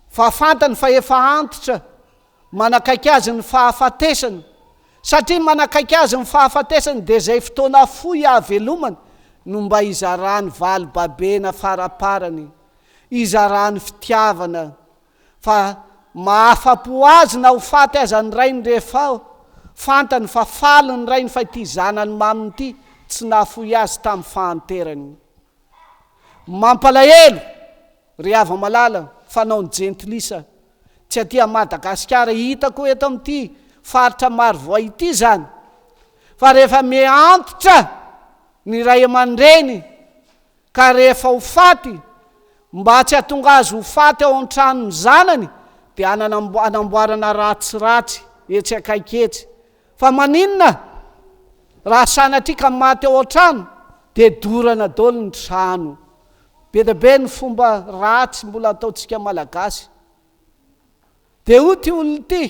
fa fantany fa efa antitra manakaiky azy ny fahafatesany satria manakaiky azy ny fahafatesany dia zay fotoana foy avelomany no mba izarany valy babena faraparany izarany fitiavana fa mahafapo azy na ho faty aza ny rainy rehefa fantany fa faly ny rainy fa ity zanany maminy ity tsy nahafoy azy tamin'ny fahanterany mampalahelo ry ava malala fanao ny jentilisa tsy aty Madagasikara hitako eto amin'ity faritra maro voa ity zany fa rehefa miantitra ny ray aman-dreny ka rehefa ho faty mba tsy hatonga azy ho faty ao an-trano ny zanany dia anamboarana ratsiratsy etsy akaiky etsy fa maninona raha sanatria ka maty ao an-trano dia dorana daholo ny trano be dia be ny fomba ratsy mbola ataontsika malagasy dia ho ty olona ty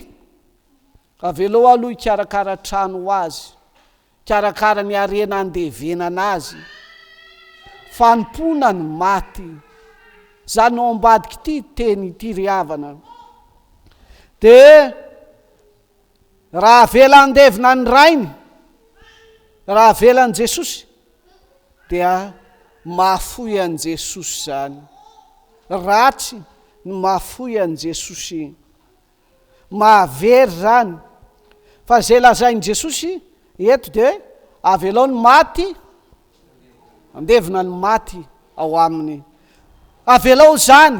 avelao aloha ikarakara trano ho azy karakara ny arena andevenana azy fanompona ny maty zany ao ambadiky ity teny ity ry havana dia raha avela andevina ny rainy raha avelan'i Jesosy dia mahafoy an' Jesosy zany ratsy ny mahafoy an' Jesosy mahavery zany fa zay lazain'i Jesosy eto dia avelao ny maty andevina ny maty ao aminy avelao zany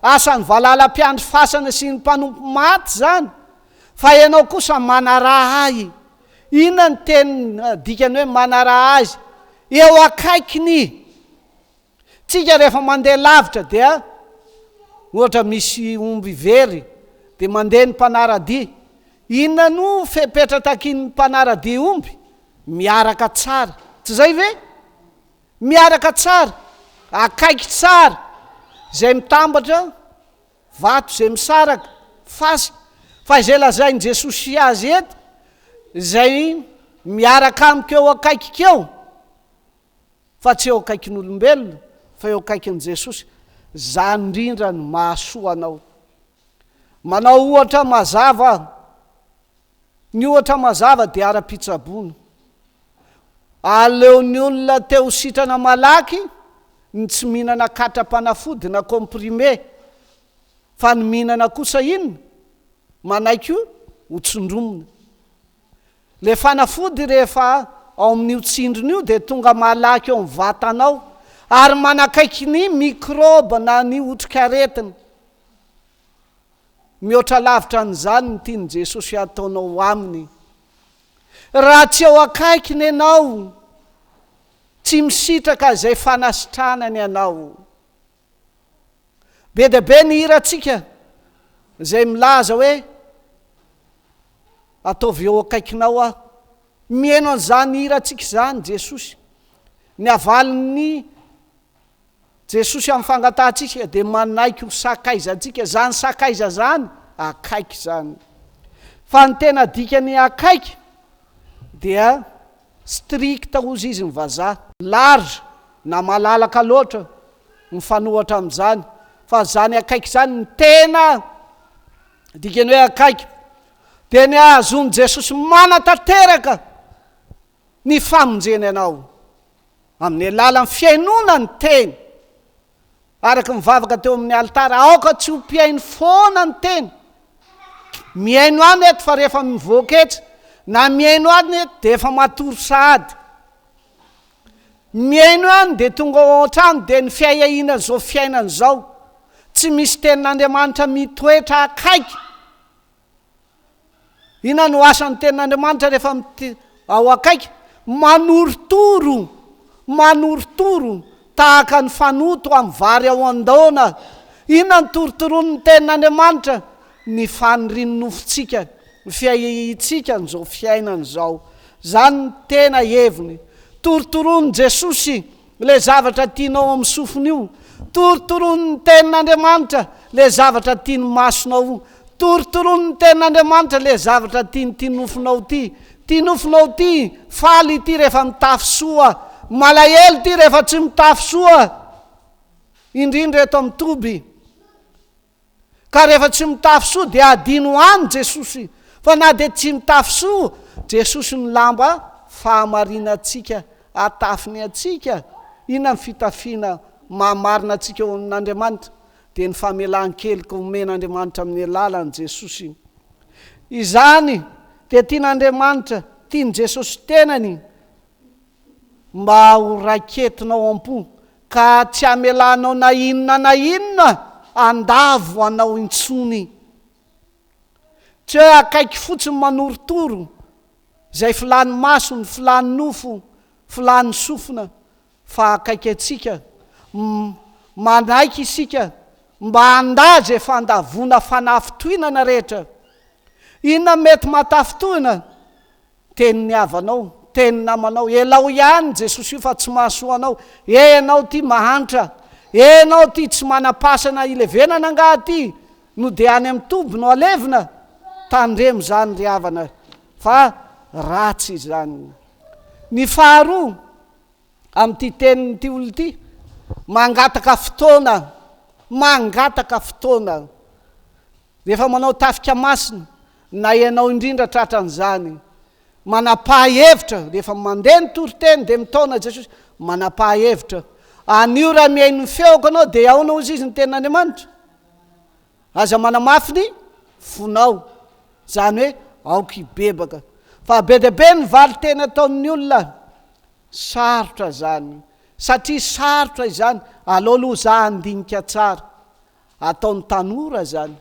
asany valalam-piandry fasana sy ny mpanompo maty zany fa ianao kosa manaraha ahy inona ny teny dikany hoe manaraha azy eo akaikiny tsika rehefa mandeha lavitra dia ohatra misy omby very dia mandeha ny mpanarady inona no fepetra takiny mpanarady omby miaraka tsara tsy zay ve miaraka tsara akaiky tsara zay mitambatra vato zay misaraka fasika fa izay lazain'i Jesosy azy eto zay miaraka amiko eo akaiky keo fa tsy eo akaikin'olombelona fa eo akaikin'i Jesosy zany indrindra ny mahasoa anao manao ohatra mazava ny ohatra mazava dia ara-pitsaboana aleon'ny olona teo sitrana malaky ny tsy mihinana katra-panafody na comprimé fa ny mihinana kosa inona manaiky io hotsindromona le fanafody rehefa ao amin'io tsindrony io dia tonga malaky eo amin'ny vatanao ary manakaiky ny mikroba na ny otrikaretina mihoatra lavitra n'izany ny tiany Jesosy ataonao aminy raha tsy eo akaikiny ianao tsy misitraka zay fanasitranany ianao be dia be ny hirantsika zay milaza hoe ataovy eo akaikinao aho mihaino an'izany hirantsika zany Jesosy ny avaliny Jesosy amin'ny fangatantsika dia manaiky ho sakaizantsika zany sakaiza zany akaiky zany fa ny tena dikany akaiky dia stricta ozy izy nyvazaha large na malalaka loatra mifanohatra am'izany fa zany akaiky zany ny tena dikany hoe akaiky dia ny ahazony Jesosy manatanteraka ny famonjeny anao amin'ny alalan'ny fiainona ny teny araka mivavaka teo amin'ny alitara aoka tsy ho mpiainy foana ny teny miaino any eto fa rehefa mivoaketra na miaino any eto dia efa matory sahady miaino any dia tonga otrany dia ny fiaiahina zao fiainany zao tsy misy tenin'Andriamanitra mitoetra akaiky ina no asan'ny tenin'Andriamanitra rehefa ao akaiky manoritoro tahaka ny fanoto amin'ny vary ao an-daona ina ny torotoron'ny tenin'Andriamanitra ny fanirinon-nofontsika ny fiaitsika n'izao fiainana zao zany ny tena heviny torotoron'ny Jesosy le zavatra tianao amin'ny sofiny io torotoron'ny tenin'Andriamanitra le zavatra tiany masonao torotoron'ny tenin'Andriamanitra le zavatra tiany nofinao ty nofinao ty faly ty rehefa mitafy soa malahelo ty rehefa tsy mitafy soa indrindra eto amin'ny Toby ka rehefa tsy mitafy soa dia adino any Jesosy fa na dia tsy mitafy soa Jesosy ny lamba fahamarinatsika atafiny atsika ina ny fitafiana mahamarina atsika eo amin'Andriamanitra dia ny famelan-keliko omen'Andriamanitra amin'ny alalan'i Jesosy izany dia tian'Andriamanitra tiany Jesosy tenany mba ho raketinao am-po ka tsy amelanao na inona andavo anao intsony tsy hoe akaiky fotsiny manoritoro zay filany maso ny filany nofo filany sofina fa akaiky atsika manaiky isika mba andazy fandavona fanafitohinana rehetra inona mety matafitohina teniny avanao teny namanao elao ihany Jesosy io fa tsy mahasoanao enao ty mahantra enao ty tsy manapasana ilevenana angaha ty no dia any amin'ny Toby no alevina tandremo zany ry havana fa ratsy zany ny faharoa amin'ty teniny ty olo ty mangataka fotoana rehefa manao tafika masina na ianao indrindra tratran'izany manapahevitra rehefa mandeha ny toriteny dia mitaona Jesosy manapahevitra anio raha miaino ny feoko anao dia aona ozy izy ny tenin'Andriamanitra aza manamafy ny fonao zany hoe aoka ibebaka fa be dia be ny vali teny ataon'ny olona sarotra zany satria sarotra izany aloaloha za andinika tsara ataon'ny tanora zany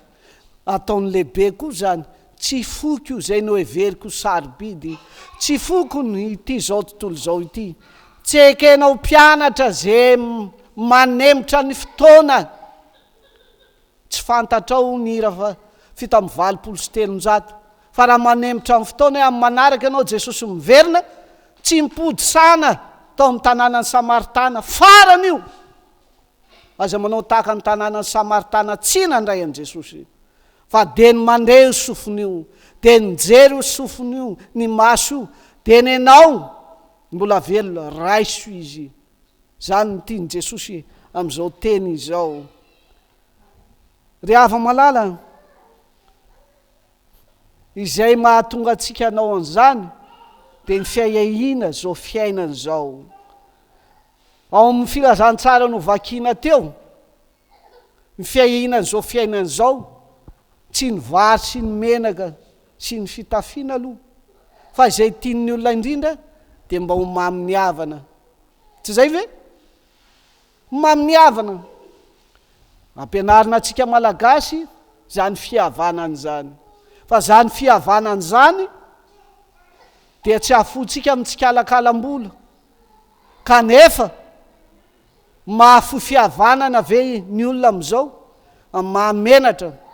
ataon'ny lehibe koa zany tsy foky io zay no everiko sarobidy tsy foko ny ity zao tontolo zao ity tsy ekenao mpianatra zay manemitra ny fotoana tsy fantatrao ny ira fito amin'ny 7 fa raha manemitra amin'ny fotoana hoe amin'ny manaraka ianao Jesosy miverina tsy mipody sana tao amin'ny tanànany Samaritana farany io aza manao tahaka ny tanànany Samaritana tsina ndray an' Jesosy fa dia ny mandeha io sofiny io dia nijery io sofiny io ny maso io dia ny anao mbola velona raiso izy zany ny tiany Jesosy amin'izao teny izao ry hava malala izay mahatonga antsika anao an'izany dia ny fiaihahina zao fiainana zao ao amin'ny filazantsara no vakina teo ny fiaihahina zao fiainana zao tsy ny vary sy ny menaka sy ny fitafiana aloha fa izay tian'ny olona indrindra dia mba ho mamy havana tsy zay ve mamy havana ampianarina antsika malagasy zany fihavanana zany fa zany fihavanana zany dia tsy ahafotsika amintsika alakalam-bola kanefa mahafo fihavanana ve ny olona am'izao mahamenatra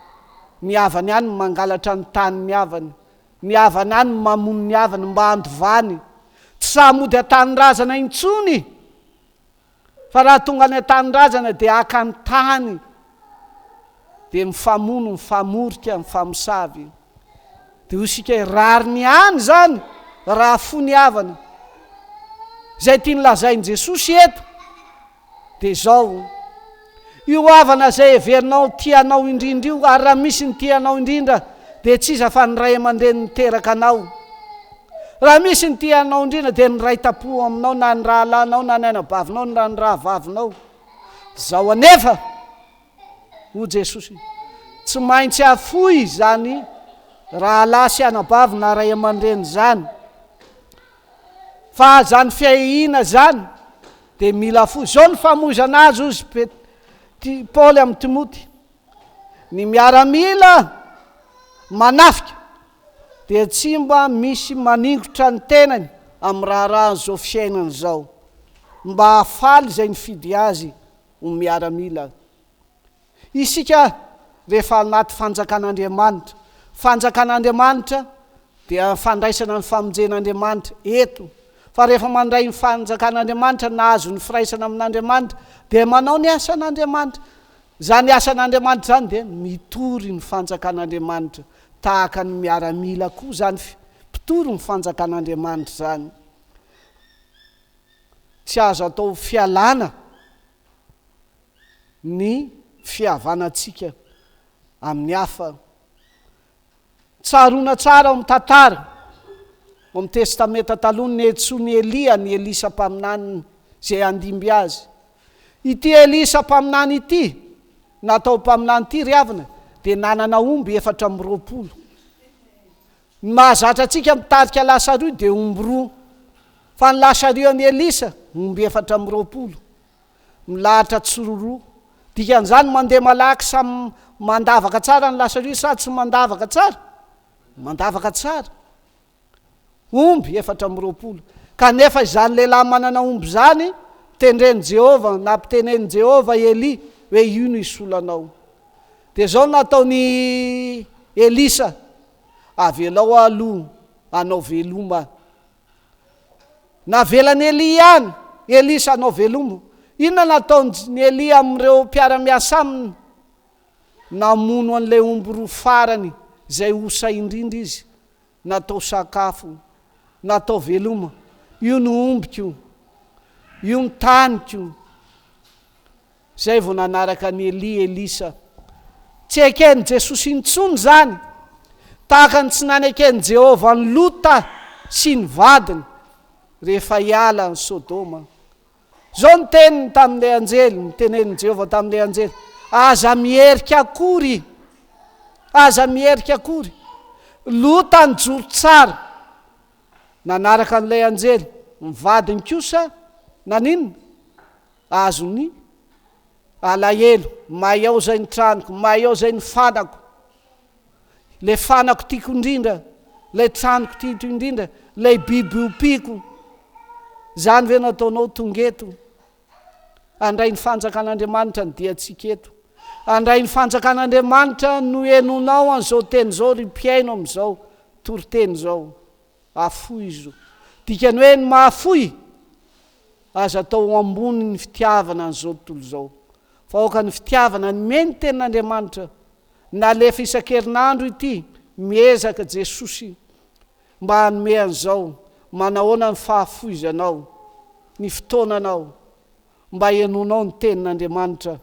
ny havany any mangalatra ny tany ny havany ny havany any mamono ny havany mba andovany tsy samody atanyrazana intsony fa raha tonga ny atanyrazana dia aka ny tany dia mifamono mifamorika mifamosavy dia ho sika rary ny any zany raha fo ny havana zay tia nylazainy Jesosy eto dia zao io avana zay everinao tianao indrindra io, ary raha misy ny tianao indrindra dia tsy iza fa ny ray aman-dreny niteraka anao. Raha misy ny tianao indrindra dia ny ray tapo aminao, na ny rahalanao na ny ainabavinao na ny rahavavinao. Zao anefa ho Jesosy tsy maintsy afoy zany rahalahy sy anabavy na ray aman-dreny zany, fa zany fiahina zany dia mila afoy. Zao ny famoizana azy ozy Paoly amin'ny Timoty, ny miaramila manafika dia tsy mba misy maningotra ny tenany amin'ny raharaha zao fiainana zao, mba hafaly zay ny fidy azy ho miaramila. Isika rehefa anaty fanjakan'Andriamanitra, fanjakan'Andriamanitra dia fandraisana ny famonjen'Andriamanitra eto, fa rehefa mandray ny fanjakan'Andriamanitra na azo ny firaisana amin'Andriamanitra dia manao ny asan'Andriamanitra. Zany asan'Andriamanitra zany dia mitory ny fanjakan'Andriamanitra, tahaka ny miaramila koa zany mpitory ny fanjakan'Andriamanitra zany. Tsy azo atao fialana ny fihavanantsika amin'ny hafa. Tsaroana tsara ao amin'ny tantara, ao amin'ny testamenta taloha ny etsoiny Elia, ny Elisa mpaminany zay andimby azy. Ity Elisa mpaminany ity, natao mpaminany ity ry havana, dia nanana omby 420. Ny mahazatra antsika mitarika lasa roy dia omby roa, fa ny lasa roy an'i Elisa omby 420 milahatra tsororoa. Dikan'izany mandeha malaky samy mandavaka tsara ny lasa roy sady tsy mandavaka tsara, mandavaka tsara omby 420. Kanefa izany lehilahy manana omby zany tendreny Jehova na mpiteneny Jehova Eli hoe io no isolanao. Dia zao nataony Elisa, avelao aloha anao veloma. Navelany Eli ihany Elisa anao veloma. Inona nataony Eli amin'ireo mpiara-miasa aminy? Namono an'ilay omby roa farany zay osa indrindra izy, natao sakafo, natao veloma. Io no ombiko, io ny taniko. Zay vao nanaraka ny Elisa. Tsy ekeny Jesosy intsony zany, tahaka ny tsy nanekeny Jehova ny Lota sy ny vadiny rehefa hiala ny Sodoma. Zao ny teniny tamin'ilay anjely, ny tenen'ny Jehova tamin'ilay anjely, aza mierika akory, aza mierika akory. Lota ny joro tsara, nanaraka an'ilay anjely. Ny vadiny kosa naninona? Azo ny alahelo, mahay ao zay ny tranoko, mahay ao zay ny fanako, le fanako tiako indrindra, le tranoko tiako indrindra, le biby ompiko. Zany ve nataonao tongeto? Andray ny fanjakan'Andriamanitra ny diantsika eto. Andray ny fanjakan'Andriamanitra no henonao an'izao teny zao ry mpiaino amin'izao toriteny zao. Afoy izo. Dikany hoe ny mahafoy aza atao ambony ny fitiavana an'izao tontolo zao. Fa oka ny fitiavana ny meny tenin'Andriamanitra, nalefa isan-kerinandro ity miezaka Jesosy mba hanome an'izao, manahoana ny fahafoizanao, ny fotoananao, mba henonao ny tenin'Andriamanitra.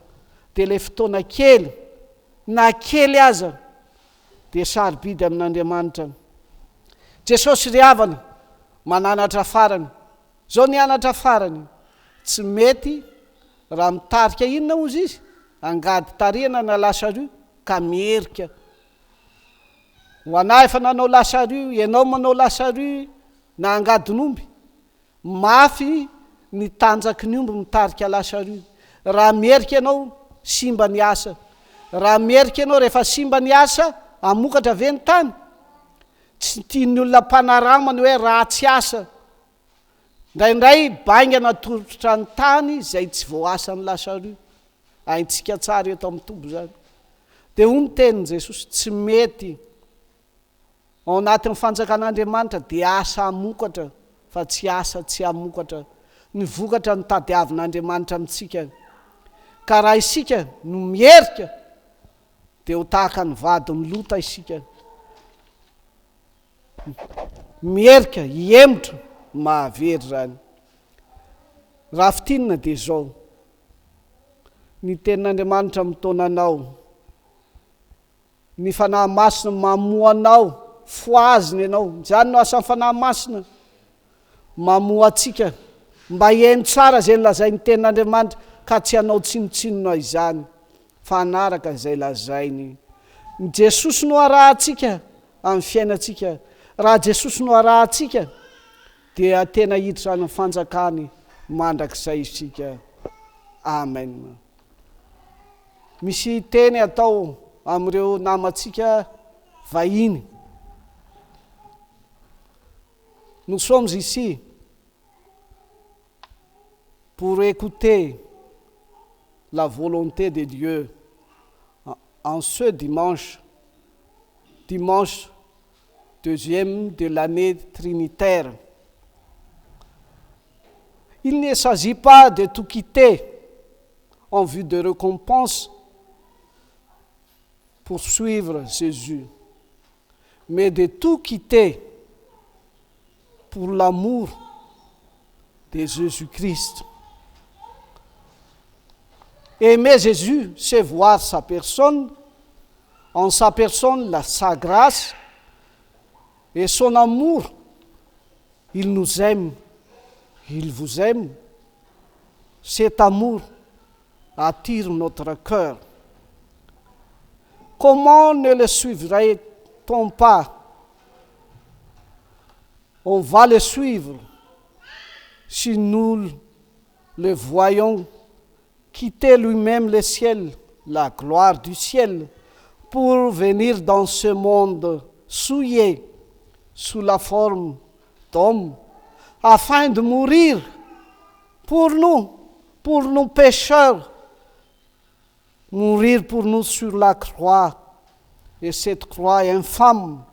Dia le fotoana kely na kely aza dia sarobidy amin'Andriamanitra. Jesosy ry havana mananatra farany. Zao ny anatra farany tsy mety raha mitarika inona ozy izy, angady tarihana na lasa roy ka mierika. Ho anahy efa nanao lasa roy, ianao manao lasa roy na angadin'omby, mafy ny tanjaky ny omby mitarika lasa roy. Raha mierika ianao simba ny asa, raha mierika ianao rehefa simba ny asa amokatra ve ny tany? Tsy tian'ny olona mpanaramany hoe ratsy asa, ndraindray baingana torotra ny tany zay tsy voasany lasa roy. Aintsika tsara eto amin'ny tobo zany. Dia hoy ny tenin' Jesosy, tsy mety ao anatin'ny fanjakan'Andriamanitra dia asa amokatra, fa tsy asa tsy amokatra. Ny vokatra ny tadiavin'Andriamanitra amintsika. Ka raha isika no mierika dia ho tahaka ny vadiny Lota isika. Mierika, hiemotra, mahavery zany. raha fitinina dia zao ny tenin'Andriamanitra mitaonanao, ny fanahy masina mamoa anao, foaziny ianao, zany no asan'ny fanahy masina, mamoa atsika mba heno tsara izay lazainy tenin'Andriamanitra ka tsy hanao tsinotsinona izany fa hanaraka izay lazainy. Ny Jesosy no arahantsika amin'ny fiainantsika. Raha Jesosy no arahantsika dia tena hiditra any fanjakany mandrakizay isika. Amen. Misy teny atao amin'ireo namantsika vahiny. Nous sommes ici pour écouter la volonté de Dieu en ce dimanche, dimanche deuxième de l'année trinitaire. Il ne s'agit pas de tout quitter en vue de récompense pour suivre Jésus, mais de tout quitter pour l'amour de Jésus-Christ. Aimer Jésus, c'est voir sa personne, en sa personne sa grâce et son amour. Il nous aime, il vous aime. Cet amour attire notre cœur. Comment ne le suivrait-on pas? On va le suivre si nous le voyons quitter lui-même le ciel, la gloire du ciel, pour venir dans ce monde souillé sous la forme d'homme, afin de mourir pour nous pécheurs, mourir pour nous sur la croix, et cette croix infâme,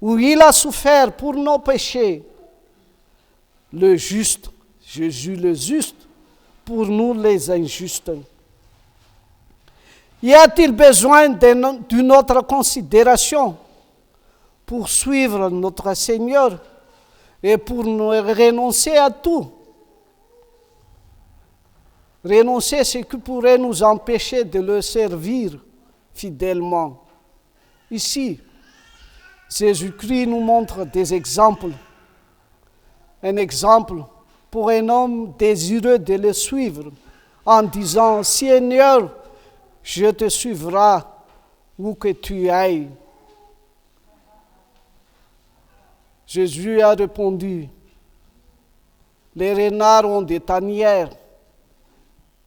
où il a souffert pour nos péchés, le juste, Jésus le juste, pour nous les injustes. Y a-t-il besoin d'une autre considération pour suivre notre Seigneur et pour nous renoncer à tout? Renoncer à ce qui pourrait nous empêcher de le servir fidèlement. Ici, Jésus-Christ nous montre des exemples. Un exemple pour un homme désireux de le suivre en disant « Seigneur, je te suivrai où que tu ailles. » Jésus a répondu « Les renards ont des tanières,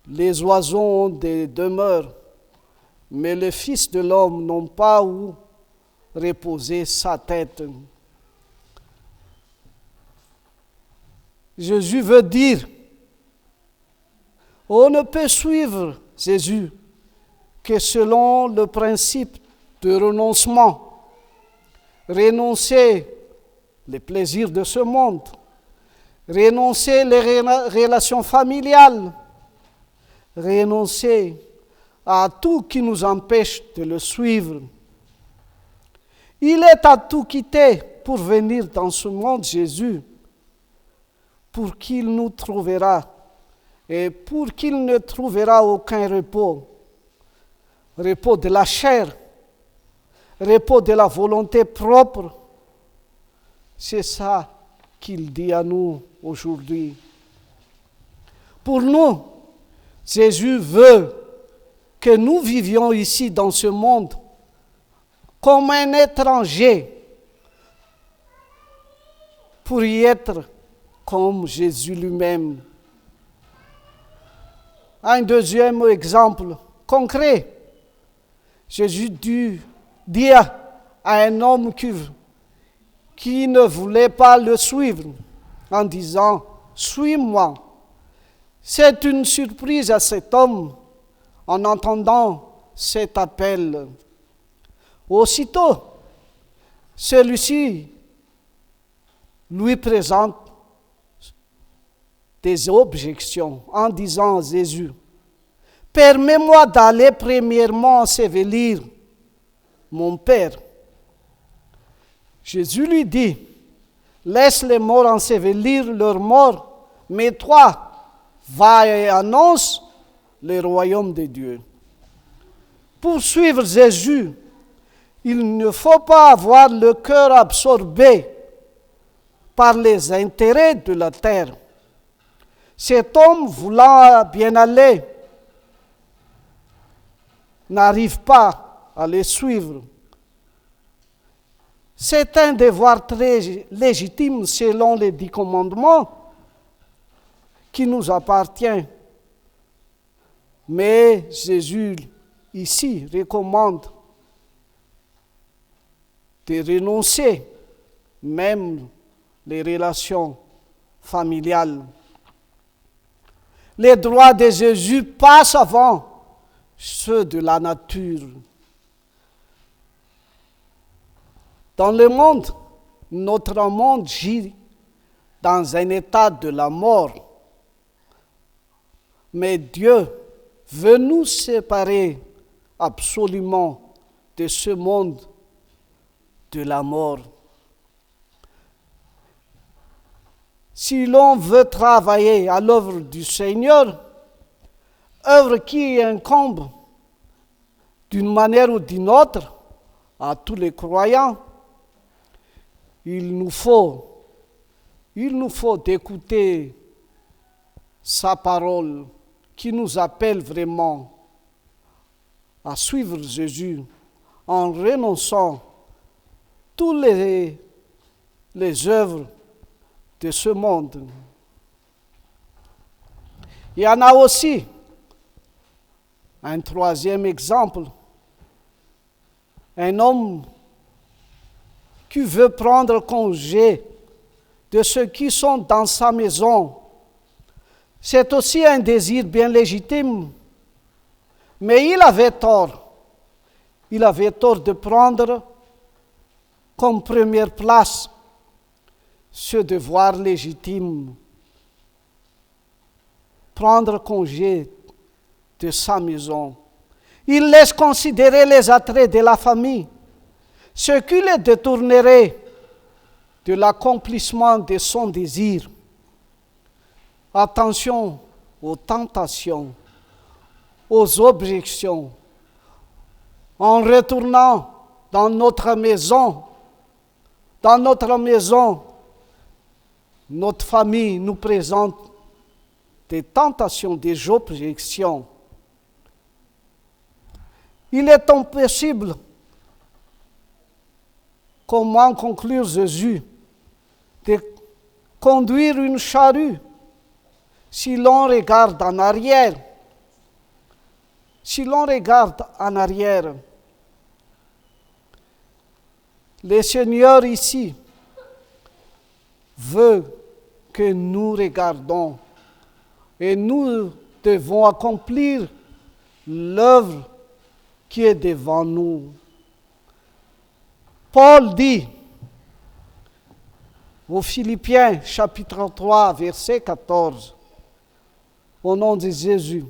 les oiseaux ont des demeures, mais le Fils de l'homme n'a pas où reposer sa tête. » Jésus veut dire, on ne peut suivre Jésus que selon le principe de renoncement. Renoncer les plaisirs de ce monde, renoncer les relations familiales, renoncer à tout qui nous empêche de le suivre. Il est à tout quitter pour venir dans ce monde, Jésus, pour qu'il nous trouvera et pour qu'il ne trouvera aucun repos. Repos de la chair, repos de la volonté propre. C'est ça qu'il dit à nous aujourd'hui. Pour nous, Jésus veut que nous vivions ici dans ce monde comme un étranger pour y être comme Jésus lui-même. Un deuxième exemple concret. Jésus dit à un homme qui ne voulait pas le suivre en disant « Suis-moi ». C'est une surprise à cet homme en entendant cet appel. Aussitôt, celui-ci lui présente des objections en disant à Jésus, « Permets-moi d'aller premièrement ensevelir mon Père. » Jésus lui dit, « Laisse les morts ensevelir leurs morts, mais toi, va et annonce le royaume de Dieu. Pour suivre Jésus, il ne faut pas avoir le cœur absorbé par les intérêts de la terre. Cet homme voulant bien aller n'arrive pas à les suivre. C'est un devoir très légitime selon les 10 commandements qui nous appartient. Mais Jésus, ici, recommande de renoncer même les relations familiales. Les droits de Jésus passent avant ceux de la nature. Dans le monde, notre monde gît dans un état de la mort. Mais Dieu veut nous séparer absolument de ce monde de la mort. Si l'on veut travailler à l'œuvre du Seigneur, œuvre qui incombe d'une manière ou d'une autre à tous les croyants, il nous faut d'écouter sa parole qui nous appelle vraiment à suivre Jésus en renonçant toutes les œuvres de ce monde. Il y en a aussi un troisième exemple, un homme qui veut prendre congé de ceux qui sont dans sa maison. C'est aussi un désir bien légitime, mais il avait tort. Il avait tort de prendre comme première place ce devoir légitime, prendre congé de sa maison. Il laisse considérer les attraits de la famille, ce qui les détournerait de l'accomplissement de son désir. Attention aux tentations, aux objections. En retournant dans notre maison, notre famille nous présente des tentations, des objections. Il est impossible, comment conclure Jésus, de conduire une charrue si l'on regarde en arrière. Si l'on regarde en arrière, le Seigneur ici veut que nous regardons et nous devons accomplir l'œuvre qui est devant nous. Paul dit aux Philippiens, chapitre 3, verset 14, au nom de Jésus,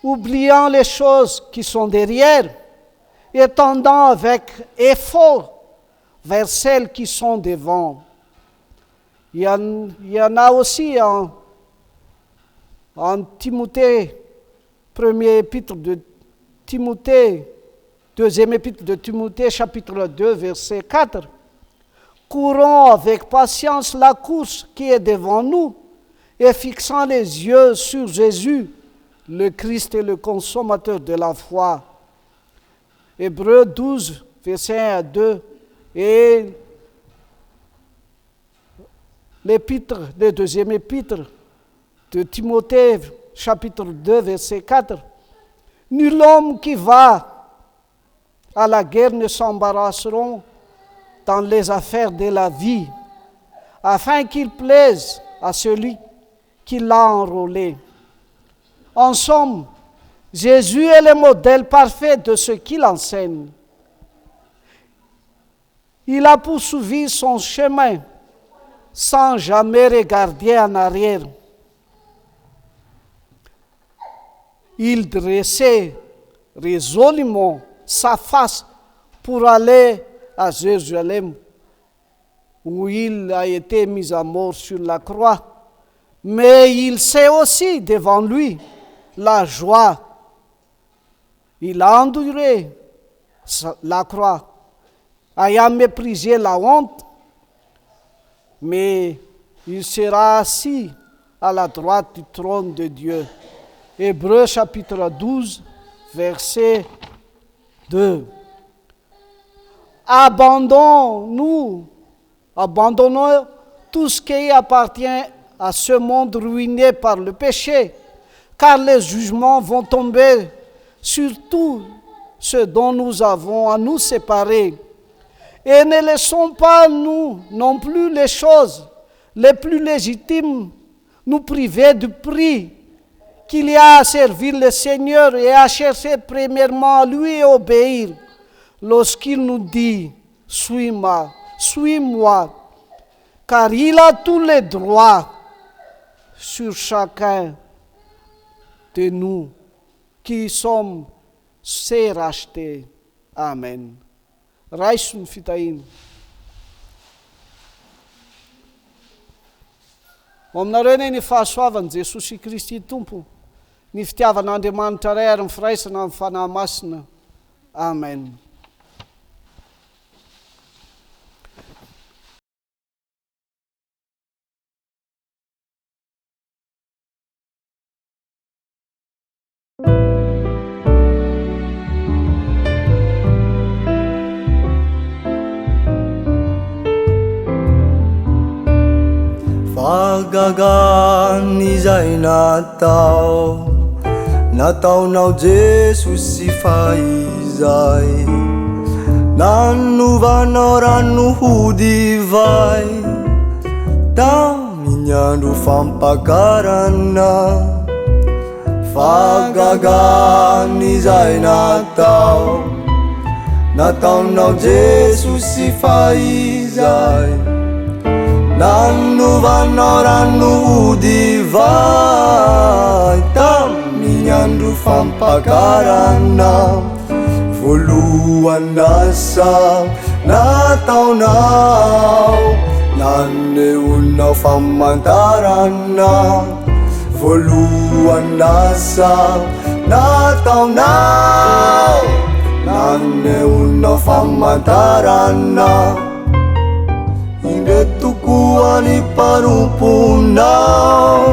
oubliant les choses qui sont derrière et tendant avec effort vers celles qui sont devant. Il y en a aussi en Timothée, premier épître de Timothée, deuxième épître de Timothée, chapitre 2, verset 4. Courons avec patience la course qui est devant nous et fixant les yeux sur Jésus, le Christ et le consommateur de la foi. Hébreux 12, verset 1 à 2, et le deuxième épître de Timothée, chapitre 2, verset 4. Nul homme qui va à la guerre ne s'embarrasseront dans les affaires de la vie, afin qu'il plaise à celui qui l'a enrôlé. En somme, Jésus est le modèle parfait de ce qu'il enseigne. Il a poursuivi son chemin sans jamais regarder en arrière. Il dressait résolument sa face pour aller à Jérusalem, où il a été mis à mort sur la croix, Mais il sait aussi devant lui la joie. Il a enduré la croix, ayant méprisé la honte, mais il sera assis à la droite du trône de Dieu. Hébreux chapitre 12, verset 2. Abandonnons tout ce qui appartient à ce monde ruiné par le péché, car les jugements vont tomber sur tout ce dont nous avons à nous séparer. Et ne laissons pas, nous non plus, les choses les plus légitimes nous priver du prix qu'il y a à servir le Seigneur et à chercher premièrement à lui et obéir. Lorsqu'il nous dit « Suis-moi », car il a tous les droits sur chacun de nous qui sommes ses rachetés. Amen. Raisun fitahin. Aminareo ny fahasoavan'i Jesosy Kristy Tompo, ny fitiavan'Andriamanitra ray ary ny firaisana amin'ny fanahy masina. Amen. Fagagan izay nataonao Jesosy faizay, nanovanao rano ho divay tamin'ny andro fampakarana. Fagagan izay nataonao Jesosy faizay, nanovanao rano ho divay tamin'ny andro fampakarana. Voalohany asa nataonao, nanehonao famantarana. Voalohany asa nataonao, nanehonao famantarana. Tokoany paromponao,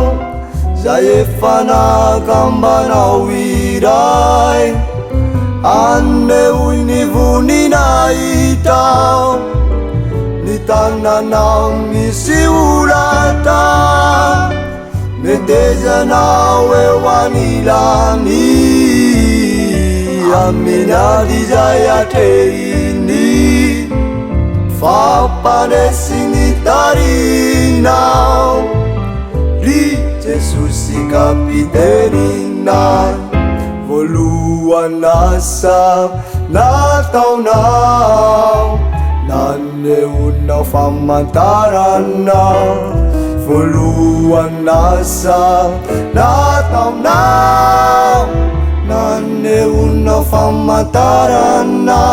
zay efa nakambanao iray, anehoy ny voninahitao, ny tananao misy orata, metezanao eo anilany, amin'ny ady zay atrehiny. Fampanesy ny tarinao, ry Jesosy kapitenina. Voalohany asa nataonao, nanehonao famantarana. Voalohany asa nataonao, nanehonao famantarana.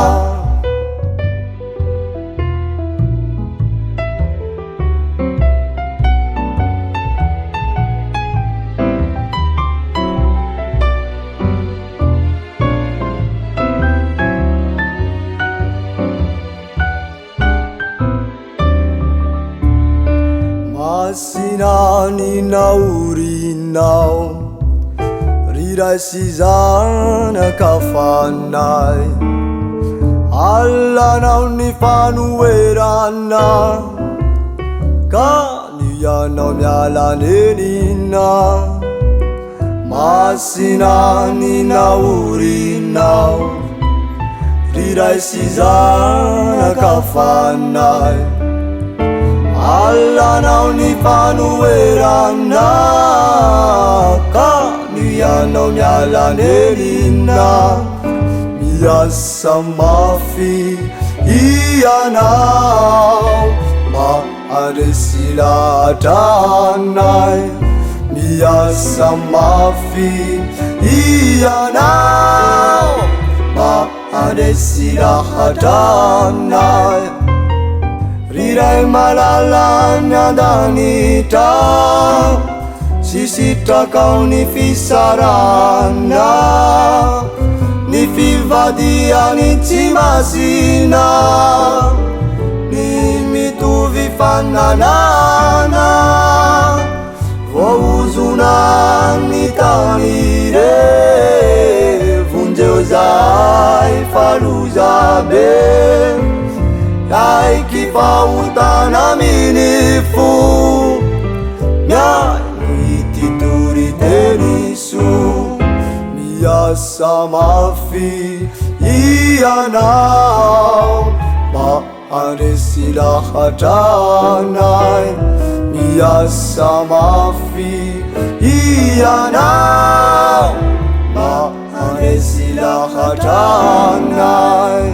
Masinani naurinao, riray sy zanakafanay, alanao ny fanoerana, ka nianao mialanelina. Masinani naurinao, riray sy zanakafanay, alanao ny fanoerana, ka nianao mialanelina. Miasa mafy ianao, maharesy latranay. Miasa mafy ianao, maharesy latranay. Riray malala ny andanitra, sisitrakao ny fisarana ny fivadiany tsy masina ny mitovy fananana voahozona ny tanire vonjeo zay falozabe aiky fahotana minifo miai titoriteniso miasa mafy ianao mahandresy lahatranay miasa mafy ianao mahandresy lahatranay.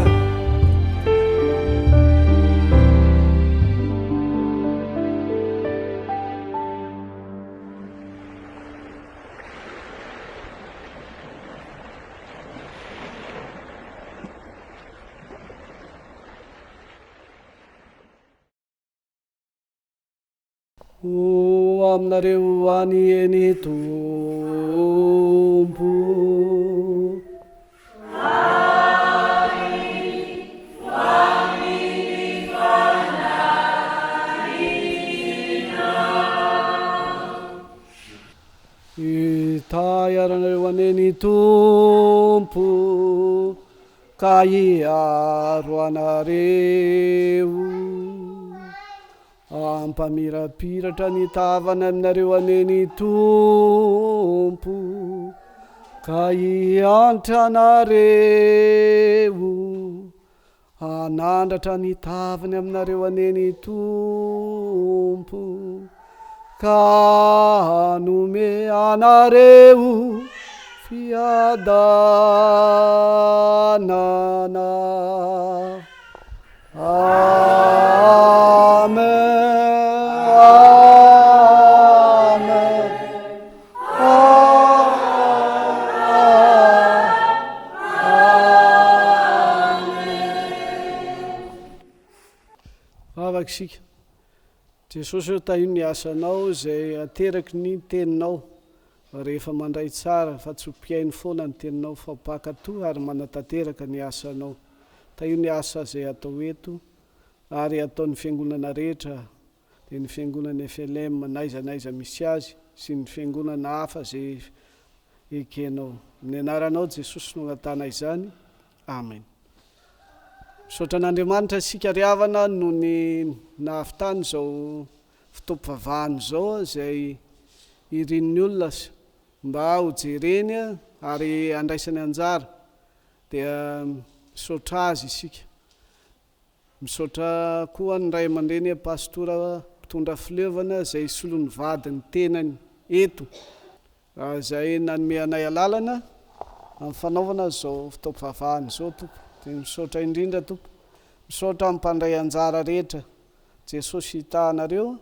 Aminareo any eny Tompo itaiaranareo any eny Tompo ka iaro anareo ampamirapiratra ny tavana aminareo aneny Tompo ka iantra anareo anandratra ny tavany aminareo aneny Tompo ka anome anareo fiadanana. Isika Jesosy taio ny asanao zay ateraky ny teninao rehefa mandray tsara fa tsy hopiainy foana ny teninao fa pakato ary manatanteraka ny asanao. Taio ny asa zay atao eto ary ataon'ny fiangonana rehetra dia ny fiangonana FLM naizanaiza misy azy sy ny fiangonana hafa zay ekenao. Amin'ny anaranao Jesosy no agnatana izany. Amen. Misaotra an'Andriamanitra sika riavana no ny nahavitany zao fotoam-pivavahana zao zay irin'ny olona mba ho jereny ary andraisany anjara dia misaotra azy isika. Misaotra koa ny ray aman-dreny Pastora mpitondra fileovana zay solon'ny vadiny tenany eto zay nanome anay alalana amin'ny fanaovana zao fotoam-pivavahana zao tompo. Dia misaotra indrindra tompo, misaotra amin'ny mpandray anjara rehetra. Jesosy hitanareo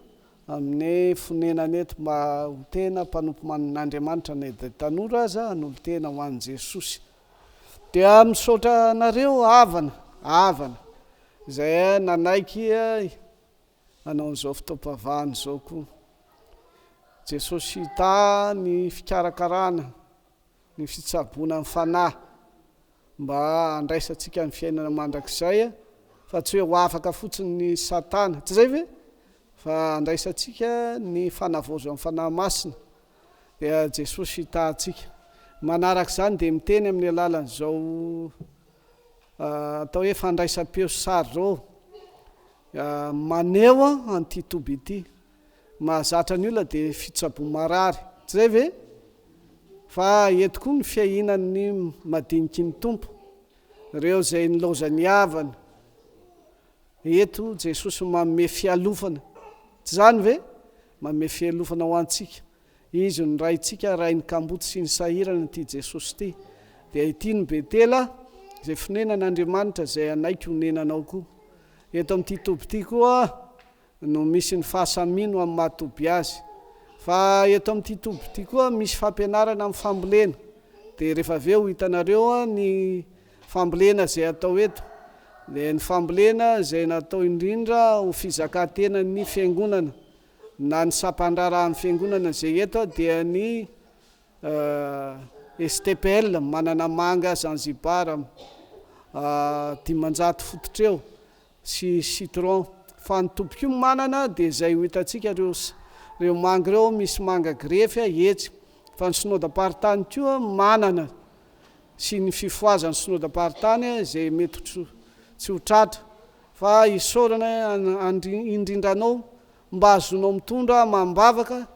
amin'ny fonenana eto mba ho tena mpanompo man'Andriamanitra na dia tanora aza hanolo tena ho an'i Jesosy. Dia misaotra anareo havana izay nanaiky hanao an'izao fotoam-pivavahana zao koa. Jesosy hita ny fikarakarana, ny fitsaboana amin'ny fanahy mba andraisantsika ny fiainana mandrakizay fa tsy hoe ho afaka fotsiny ny satana, tsy zay ve? Fa andraisantsika ny fanavozo amin'ny fanahy masina. Dia Jesosy hitantsika. Manaraka izany dia miteny amin'ny alalan'izao atao hoe fandraisam-peo sary zao maneo an'ity toby ity. Mahazatra ny olona dia fitsaboana marary, tsy zay ve? Fa eto koa ny fiahinan'ny madiniky ny tompo, ireo zay nilaozany havana. Eto Jesosy manome fialofana, tsy zany ve? Manome fialofana ho antsika. Izy ny raintsika, rainy kamboty sy ny sahirana ity Jesosy ity. Dia ity ny Betela zay fonenan'Andriamanitra zay anaiky honenanao koa. Eto amin'ity toby ity koa no misy ny fahasamino amin'ny mahatoby azy. Fa eto amin'ity toby ity koa misy fampianarana amin'ny fambolena. Dia rehefa avy eo hitanareo ny fambolena zay atao eto. Dia ny fambolena zay natao indrindra ho fizakantena ny fiangonana na ny sampandraraha amin'ny fiangonana zay eto dia ny SPBM manana manga Zanzibar dimanjato fototra eo sy citron fa ny tompoko io manana dia zay ho hitantsika reo manga reo misy manga grefy etsy fa ny synodam-paritany koa manana sy ny fifoazany synodam-paritany zay mety tsy ho tratra fa isorana indrindranao mba azonao mitondra mambavaka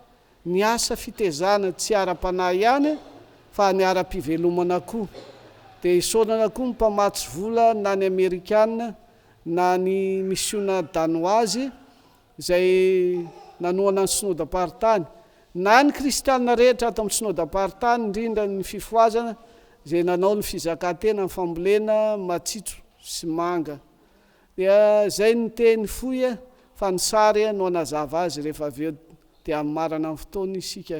ny asa fitezana tsy ara-panahy ihany fa ny ara-pivelomana koa dia isorana koa mpamatsy vola na ny Amerikana na ny misiona danoazy zay nanoana ny synodam-paritany na ny kristianina rehetra ato amin'ny synodam-paritany indrindra ny fifoazana zay nanao ny fizakantena ny fambolena matsitso sy manga dia zay ny teny foy fa ny sary no anazava azy rehefa aveo dia marana amin'ny fotoana isika